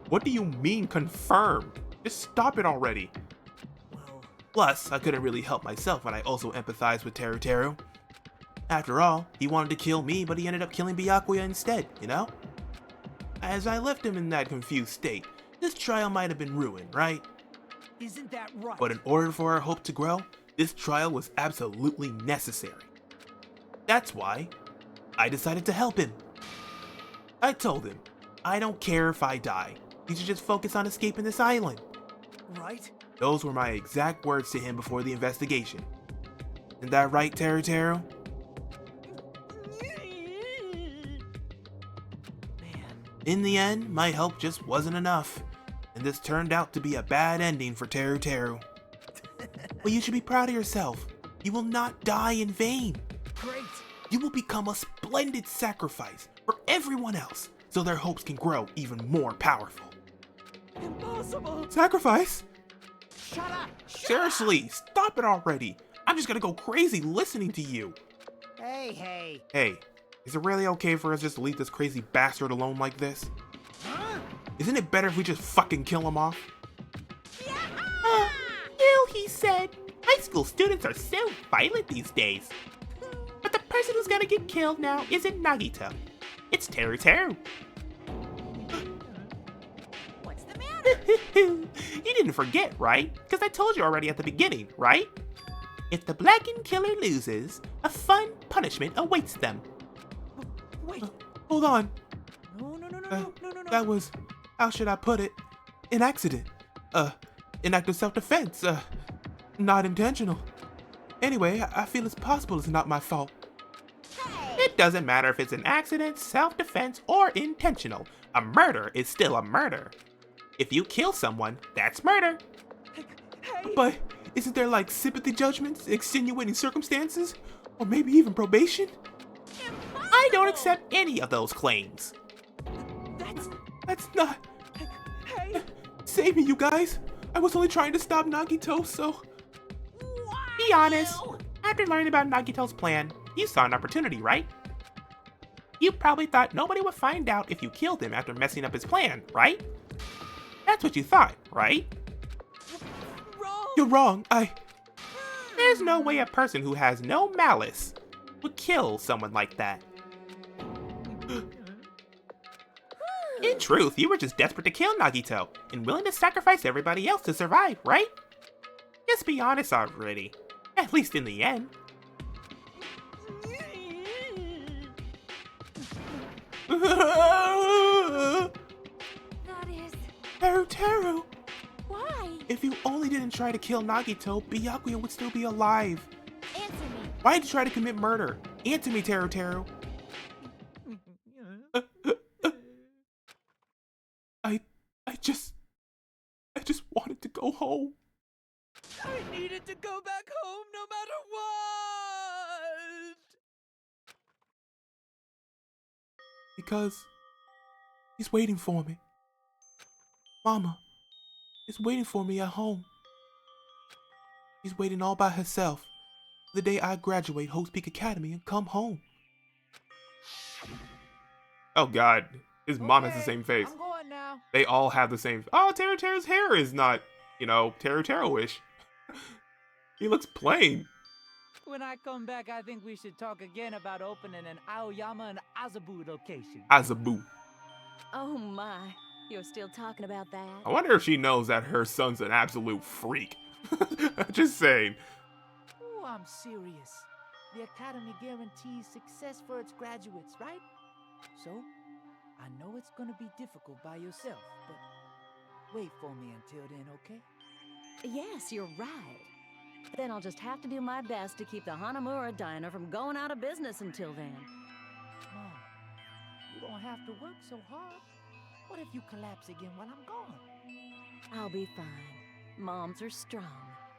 What do you mean confirm? Just stop it already. Plus, I couldn't really help myself when I also empathized with Teru Teru. After all, he wanted to kill me, but he ended up killing Byakuya instead, you know? As I left him in that confused state, this trial might have been ruined, right? Isn't that right? But in order for our hope to grow, this trial was absolutely necessary. That's why I decided to help him. I told him, I don't care if I die. You should just focus on escaping this island. Right? Those were my exact words to him before the investigation. Isn't that right, Teru Teru? In the end, my help just wasn't enough, and this turned out to be a bad ending for Teru Teru. But you should be proud of yourself. You will not die in vain. Great. You will become a splendid sacrifice for everyone else, so their hopes can grow even more powerful. Impossible. Sacrifice? Shut up. Seriously, stop it already. I'm just gonna go crazy listening to you. Hey. Hey, is it really okay for us just to leave this crazy bastard alone like this? Huh? Isn't it better if we just fucking kill him off? He said. High school students are so violent these days. But the person who's gonna get killed now isn't Nagito. It's Teru Teru. What's the matter? You didn't forget, right? Because I told you already at the beginning, right? If the blackened killer loses, a fun punishment awaits them. Wait. Hold on. No. That was, how should I put it? An accident. An act of self-defense. Not intentional. Anyway, I feel it's possible it's not my fault. It doesn't matter if it's an accident, self-defense, or intentional. A murder is still a murder. If you kill someone, that's murder. Hey. But isn't there like sympathy judgments, extenuating circumstances, or maybe even probation? I don't accept any of those claims. That's not... Hey. Save me, you guys. I was only trying to stop Nagito, so... Be honest. After learning about Nagito's plan, you saw an opportunity, right? You probably thought nobody would find out if you killed him after messing up his plan, right? That's what you thought, right? Wrong. You're wrong. There's no way a person who has no malice would kill someone like that. In truth, you were just desperate to kill Nagito and willing to sacrifice everybody else to survive, right? Just be honest already. At least in the end. That is... Teru Teru! Why? If you only didn't try to kill Nagito, Byakuya would still be alive. Answer me. Why did you try to commit murder? Answer me, Teru Teru. I just wanted to go home. I needed to go back home no matter what. Because he's waiting for me. Mama is waiting for me at home. She's waiting all by herself the day I graduate Host Peak Academy and come home. Oh god, his mom has the same face. I'm going now. They all have the same. Oh, Teru Teru's hair is not, Teru Teru-ish. He looks plain. When I come back, I think we should talk again about opening an Aoyama and Azabu location. Azabu. Oh my, you're still talking about that? I wonder if she knows that her son's an absolute freak. Just saying. Oh, I'm serious. The Academy guarantees success for its graduates, right? So, I know it's gonna be difficult by yourself, but wait for me until then, okay? Yes, you're right. Then I'll just have to do my best to keep the Hanamura Diner from going out of business until then. Mom, you don't have to work so hard. What if you collapse again while I'm gone? I'll be fine. Moms are strong.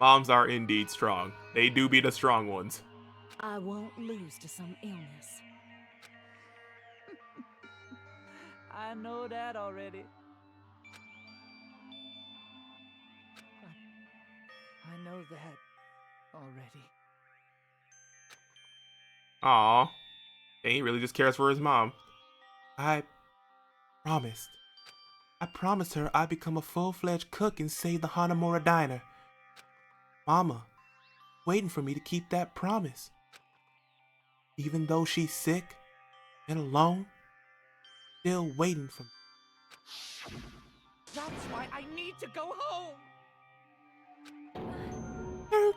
Moms are indeed strong. They do be the strong ones. I won't lose to some illness. I know that already. I know that already. Aw. Dang, he really just cares for his mom. I promised. I promised her I'd become a full-fledged cook and save the Hanamura Diner. Mama, waiting for me to keep that promise. Even though she's sick and alone, still waiting for me. That's why I need to go home!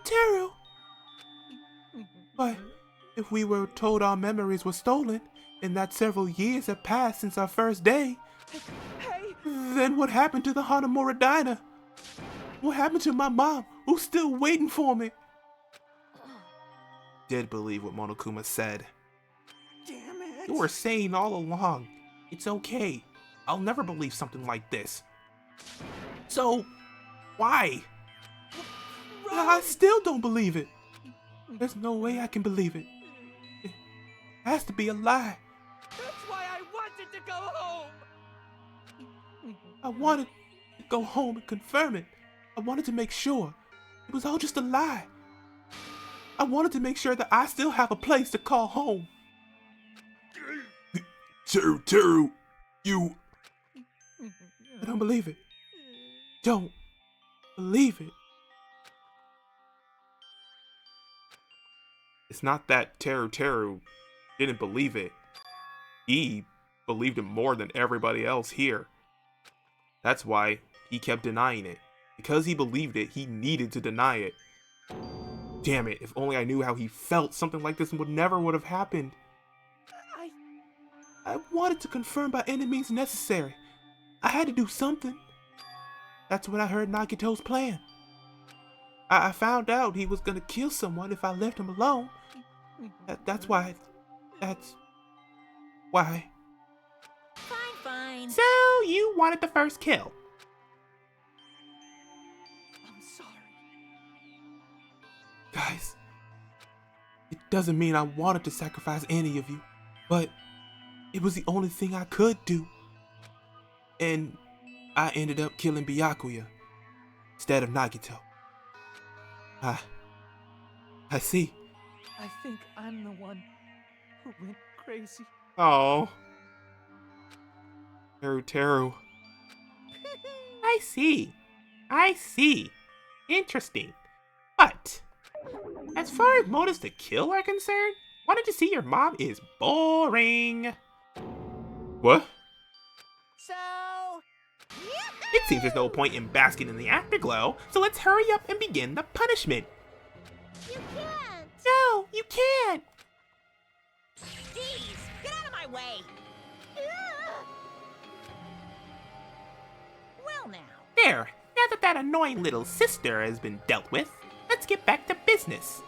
Teru! But if we were told our memories were stolen, and that several years have passed since our first day, then what happened to the Hanamura Diner? What happened to my mom, who's still waiting for me? Did believe what Monokuma said. Damn it! You were saying all along, it's okay. I'll never believe something like this. So, why? I still don't believe it. There's no way I can believe it. It has to be a lie. That's why I wanted to go home! I wanted to go home and confirm it. I wanted to make sure it was all just a lie. I wanted to make sure that I still have a place to call home. Teru, you... I don't believe it. Don't believe it. It's not that Teru didn't believe it. He believed it more than everybody else here. That's why he kept denying it. Because he believed it, he needed to deny it. Damn it, if only I knew how he felt, something like this never would have happened. I wanted to confirm by any means necessary. I had to do something. That's when I heard Nagito's plan. I found out he was gonna kill someone if I left him alone. That's why. Fine. So you wanted the first kill. I'm sorry. Guys, it doesn't mean I wanted to sacrifice any of you, but it was the only thing I could do. And I ended up killing Byakuya instead of Nagito. I see. I think I'm the one who went crazy. Oh. Teru. I see. Interesting. But, as far as motives to kill are concerned, wanting to see your mom is boring. What? So... It seems there's no point in basking in the afterglow, so let's hurry up and begin the punishment. You can't! No, you can't! Jeez, get out of my way! Well now. There, now that annoying little sister has been dealt with, let's get back to business.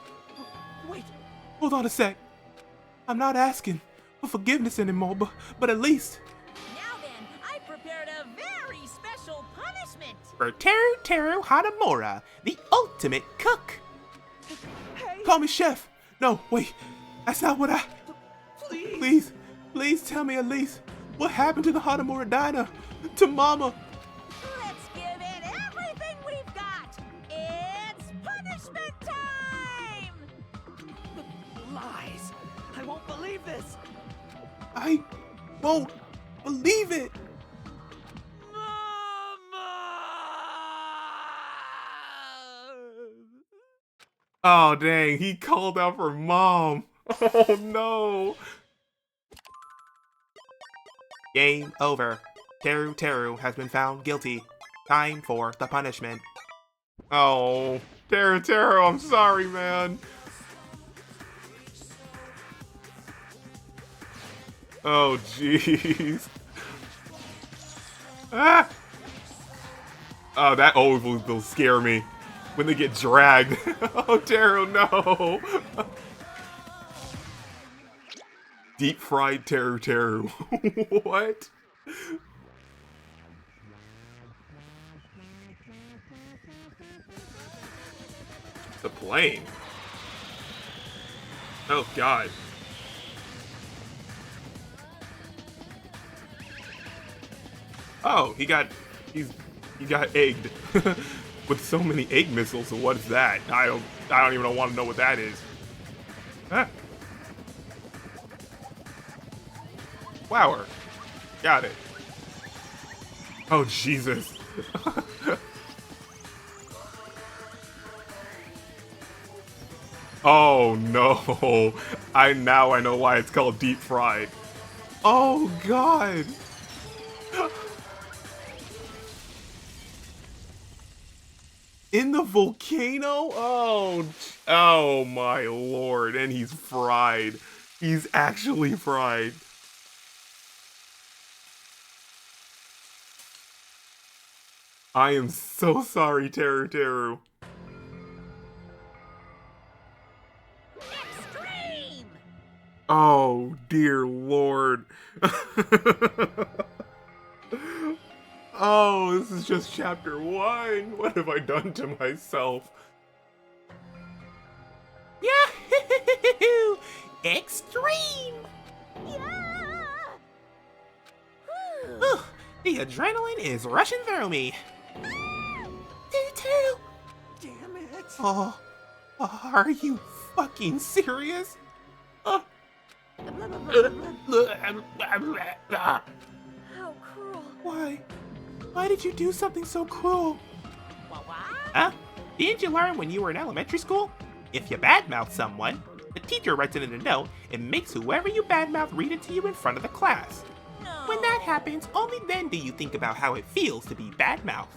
Wait. Hold on a sec. I'm not asking for forgiveness anymore, but at least... Now then, I prepared a very special punishment! For Teru Hanamura, the ultimate cook. Hey. Call me chef. No, wait. That's not what I... Please tell me at least what happened to the Hanamura Diner, to Mama. Let's give it everything we've got! It's punishment time! Lies. I won't believe this. I won't believe it. Oh, dang, he called out for mom. Oh, no. Game over. Teru has been found guilty. Time for the punishment. Oh, Teru, I'm sorry, man. Oh, jeez. Ah! Oh, that always will scare me. When they get dragged. Oh, Teru, no. Deep fried Teru. What? The plane? Oh god. Oh, he got egged with so many egg missiles. So what is that? I don't even want to know what that is. Huh. Flower. Got it. Oh Jesus. Oh no. I know why it's called deep fried. Oh god. In the volcano? Oh my lord. And he's fried. He's actually fried. I am so sorry, Teru. Extreme! Oh dear lord. Oh, this is just chapter 1. What have I done to myself? Yahoo! Extreme! Yeah! The adrenaline is rushing through me. Teru! Damn it! Oh, are you fucking serious? How cruel. Why did you do something so cruel? Huh? Didn't you learn when you were in elementary school? If you badmouth someone, the teacher writes it in a note and makes whoever you badmouth read it to you in front of the class. When that happens, only then do you think about how it feels to be badmouthed.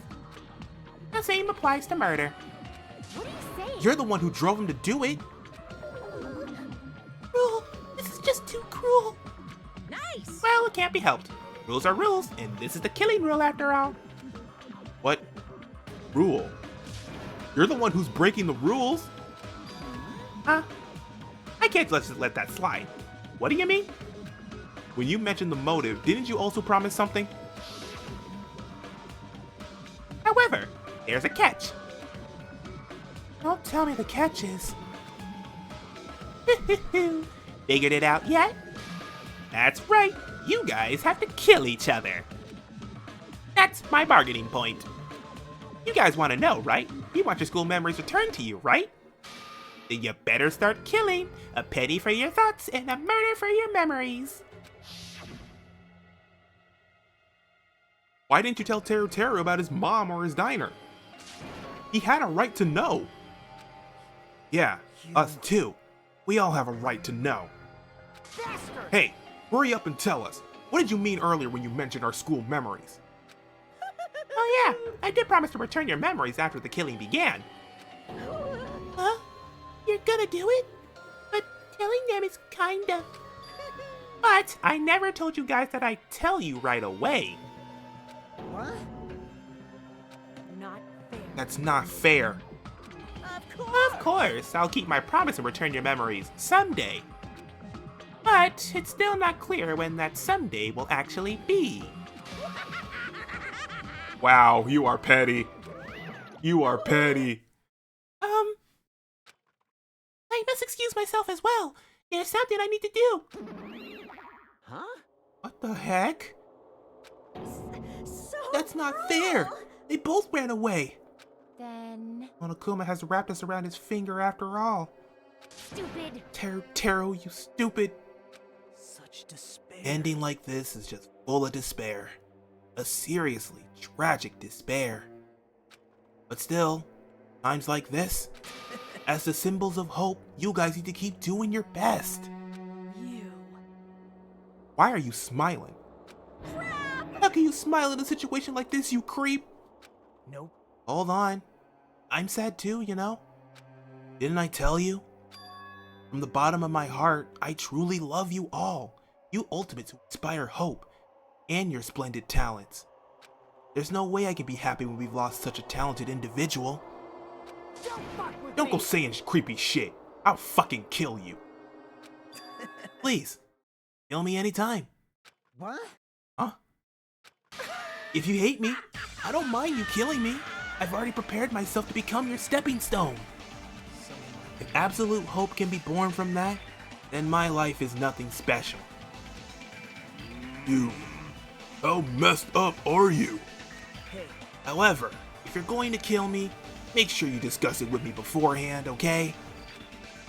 The same applies to murder. What are you saying? You're the one who drove him to do it. Cruel. This is just too cruel. Nice! Well, it can't be helped. Rules are rules, and this is the killing rule after all. What rule? You're the one who's breaking the rules. Huh? I can't just let that slide. What do you mean? When you mentioned the motive, didn't you also promise something? However, there's a catch. Don't tell me the catch is... Figured it out yet? That's right, you guys have to kill each other. That's my bargaining point. You guys want to know, right? You want your school memories returned to you, right? Then you better start killing. A penny for your thoughts and a murder for your memories. Why didn't you tell Teru about his mom or his diner? He had a right to know. Yeah, us too. We all have a right to know. Bastard! Hey, hurry up and tell us. What did you mean earlier when you mentioned our school memories? Oh yeah, I did promise to return your memories after the killing began. Huh? You're gonna do it? But telling them is kinda... But I never told you guys that I'd tell you right away. What? Not fair. That's not fair. Of course, I'll keep my promise and return your memories someday. But it's still not clear when that someday will actually be. Wow, you are petty. You are petty. I must excuse myself as well. There's something I need to do. Huh? What the heck? So That's not fair. They both ran away. Then... Monokuma has wrapped us around his finger after all. Stupid. Teru, you stupid. Such despair. Ending like this is just full of despair. A seriously tragic despair. But still, times like this, as the symbols of hope, you guys need to keep doing your best. You. Why are you smiling? How can you smile in a situation like this, you creep? Nope. Hold on. I'm sad too, you know? Didn't I tell you? From the bottom of my heart, I truly love you all. You ultimates who inspire hope, and your splendid talents. There's no way I can be happy when we've lost such a talented individual. Don't go saying creepy shit. I'll fucking kill you. Please, kill me anytime. What? Huh? If you hate me, I don't mind you killing me. I've already prepared myself to become your stepping stone. If absolute hope can be born from that, then my life is nothing special. You... How messed up are you? However, if you're going to kill me, make sure you discuss it with me beforehand, okay?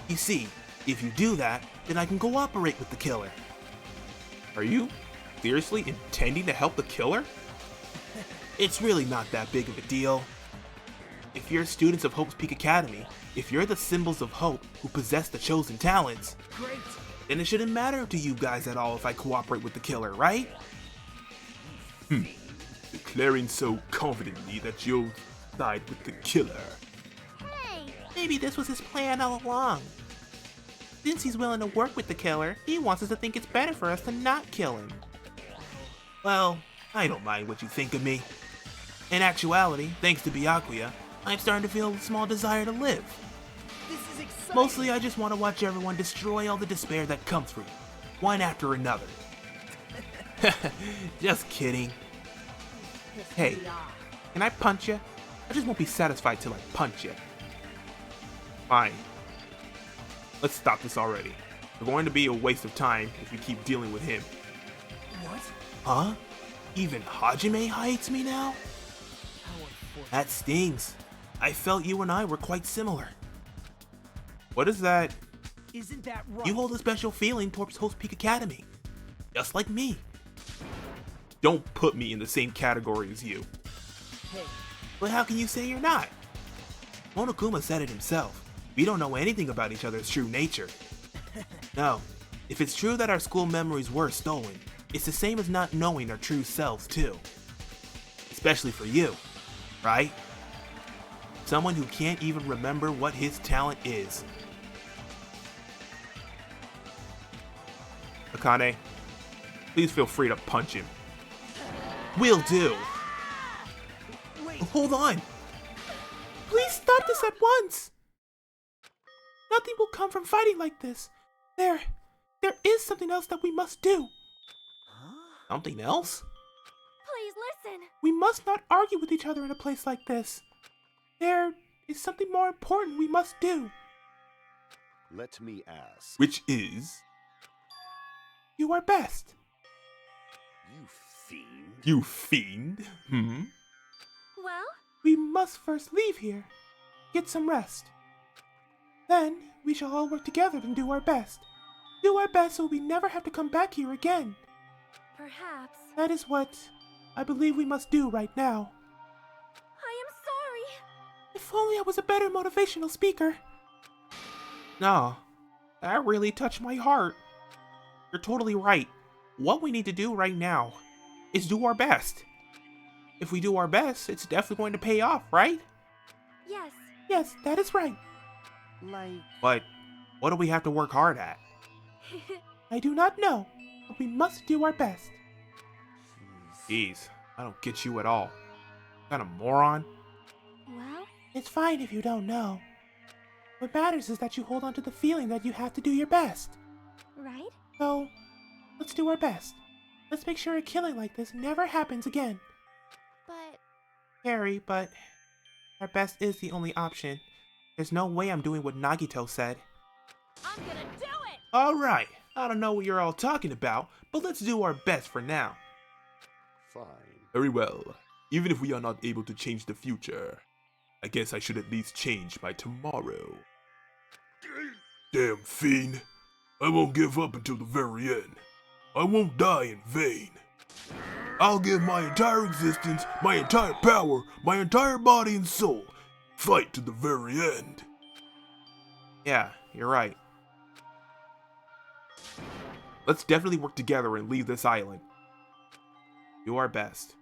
You see, if you do that, then I can cooperate with the killer. Are you seriously intending to help the killer? It's really not that big of a deal. If you're students of Hope's Peak Academy, if you're the symbols of hope who possess the chosen talents, Great. then it shouldn't matter to you guys at all if I cooperate with the killer, right? Declaring so confidently that you'll side with the killer. Hey, Maybe this was his plan all along. Since he's willing to work with the killer, he wants us to think it's better for us to not kill him. Well, I don't mind what you think of me. In actuality, thanks to Byakuya, I'm starting to feel a small desire to live. This is exciting. Mostly I just want to watch everyone destroy all the despair that comes for you, one after another. Just kidding. Hey, can I punch you? I just won't be satisfied till I punch you. Fine. Let's stop this already. We're going to be a waste of time if we keep dealing with him. What? Huh? Even Hajime hates me now? That stings. I felt you and I were quite similar. What is that? Isn't that right? You hold a special feeling towards Hope's Peak Academy. Just like me. Don't put me in the same category as you. Hey, But how can you say you're not? Monokuma said it himself. We don't know anything about each other's true nature. No, if it's true that our school memories were stolen, it's the same as not knowing our true selves too. Especially for you, right? Someone who can't even remember what his talent is. Akane, please feel free to punch him. Will do. Hold on. Please stop this at once. Nothing will come from fighting like this. There is something else that we must do. Something else? Please listen. We must not argue with each other in a place like this. There is something more important we must do. Let me ask. Which is? Do our best. You fiend. You fiend? Well, We must first leave here. Get some rest. Then we shall all work together and do our best. Do our best so we never have to come back here again. perhaps. That is what I believe we must do right now. I am sorry. If only I was a better motivational speaker. No, that really touched my heart. You're totally right. What we need to do right now is do our best. If we do our best, it's definitely going to pay off, right? Yes. Yes, that is right. like... But what do we have to work hard at? I do not know, but we must do our best. Jeez, I don't get you at all. Kind of moron? Well, It's fine if you don't know. What matters is that you hold on to the feeling that you have to do your best. right? So, let's do our best. Let's make sure a killing like this never happens again. but Scary, but our best is the only option. There's no way I'm doing what Nagito said. I'm gonna do it! Alright, I don't know what you're all talking about, but let's do our best for now. Fine. Very well. Even if we are not able to change the future, I guess I should at least change by tomorrow. Damn fiend. I won't give up until the very end. I won't die in vain. I'll give my entire existence, my entire power, my entire body and soul. Fight to the very end. Yeah, you're right. Let's definitely work together and leave this island. Do our best.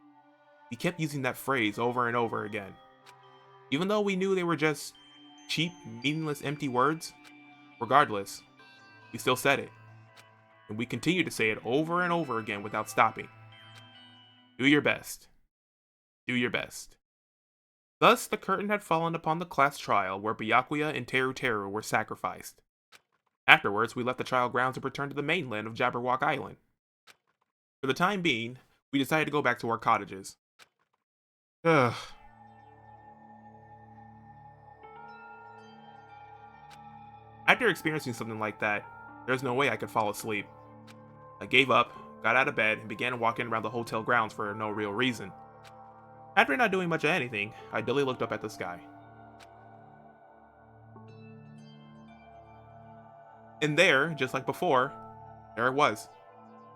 We kept using that phrase over and over again. Even though we knew they were just cheap, meaningless, empty words, regardless, we still said it. And we continue to say it over and over again without stopping. Do your best. Do your best. Thus, the curtain had fallen upon the class trial where Byakuya and Teru Teru were sacrificed. Afterwards, we left the trial grounds and returned to the mainland of Jabberwock Island. For the time being, we decided to go back to our cottages. Ugh. After experiencing something like that, there's no way I could fall asleep. I gave up, got out of bed, and began walking around the hotel grounds for no real reason. After not doing much of anything, I dully looked up at the sky. And there, just like before, there it was.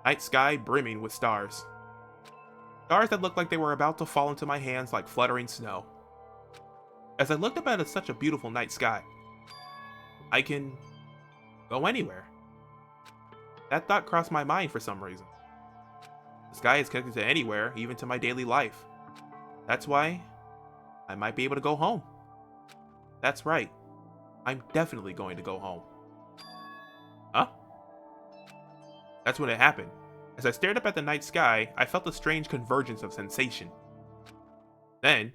Night sky brimming with stars. Stars that looked like they were about to fall into my hands like fluttering snow. As I looked up at such a beautiful night sky, I can go anywhere. That thought crossed my mind for some reason. The sky is connected to anywhere, even to my daily life. That's why I might be able to go home. That's right. I'm definitely going to go home. Huh? That's when it happened. As I stared up at the night sky, I felt a strange convergence of sensation. Then,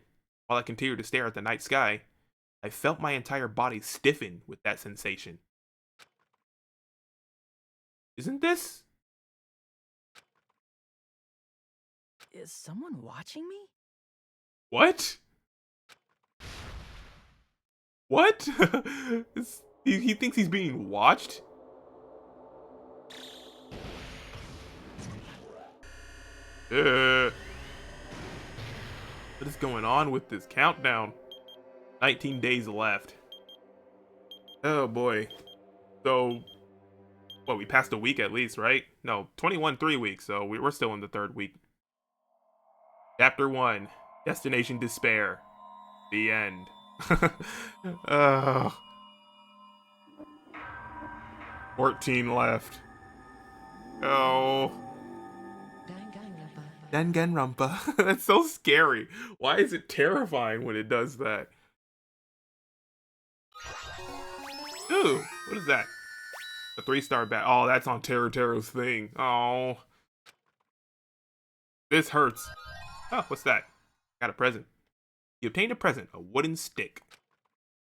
while I continued to stare at the night sky, I felt my entire body stiffen with that sensation. Isn't this? Is someone watching me? What? What? he thinks he's being watched? What is going on with this countdown? 19 days left. Oh boy. So, well, we passed a week at least, right? No, 21 3 weeks, so we're still in the third week. Chapter 1, Destination Despair. The end. 14 left. Oh. Danganronpa. That's so scary. Why is it terrifying when it does that? Ooh, what is that? A 3-star bat. Oh, that's on Tero's thing. Oh. This hurts. Oh, what's that? Got a present. You obtained a present, a wooden stick.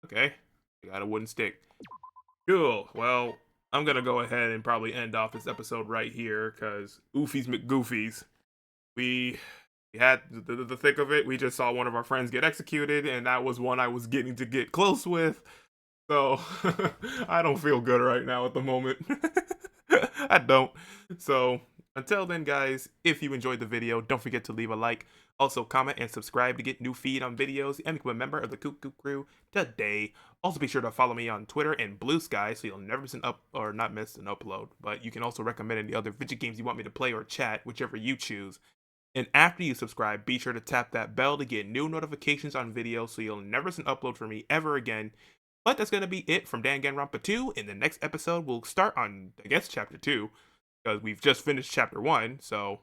Okay, I got a wooden stick. Cool, well, I'm gonna go ahead and probably end off this episode right here, because Oofies McGoofies. We had the thick of it. We just saw one of our friends get executed, and that was one I was getting to get close with. So, I don't feel good right now at the moment. I don't. So, until then, guys, if you enjoyed the video, don't forget to leave a like. Also, comment and subscribe to get new feed on videos and become a member of the Cuckoo Crew today. Also, be sure to follow me on Twitter and Blue Sky so you'll never miss not miss an upload. But you can also recommend any other video games you want me to play or chat, whichever you choose. And after you subscribe, be sure to tap that bell to get new notifications on videos so you'll never miss an upload from me ever again. But that's going to be it from Danganronpa 2. In the next episode, we'll start on, I guess, Chapter 2. Because we've just finished Chapter 1, so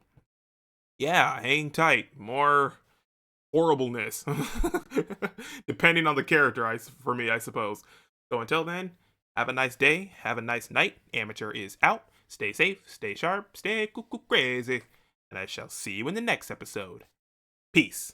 yeah, hang tight. More horribleness. Depending on the character, for me, I suppose. So until then, have a nice day, have a nice night. Amateur is out. Stay safe, stay sharp, stay cuckoo crazy. And I shall see you in the next episode. Peace.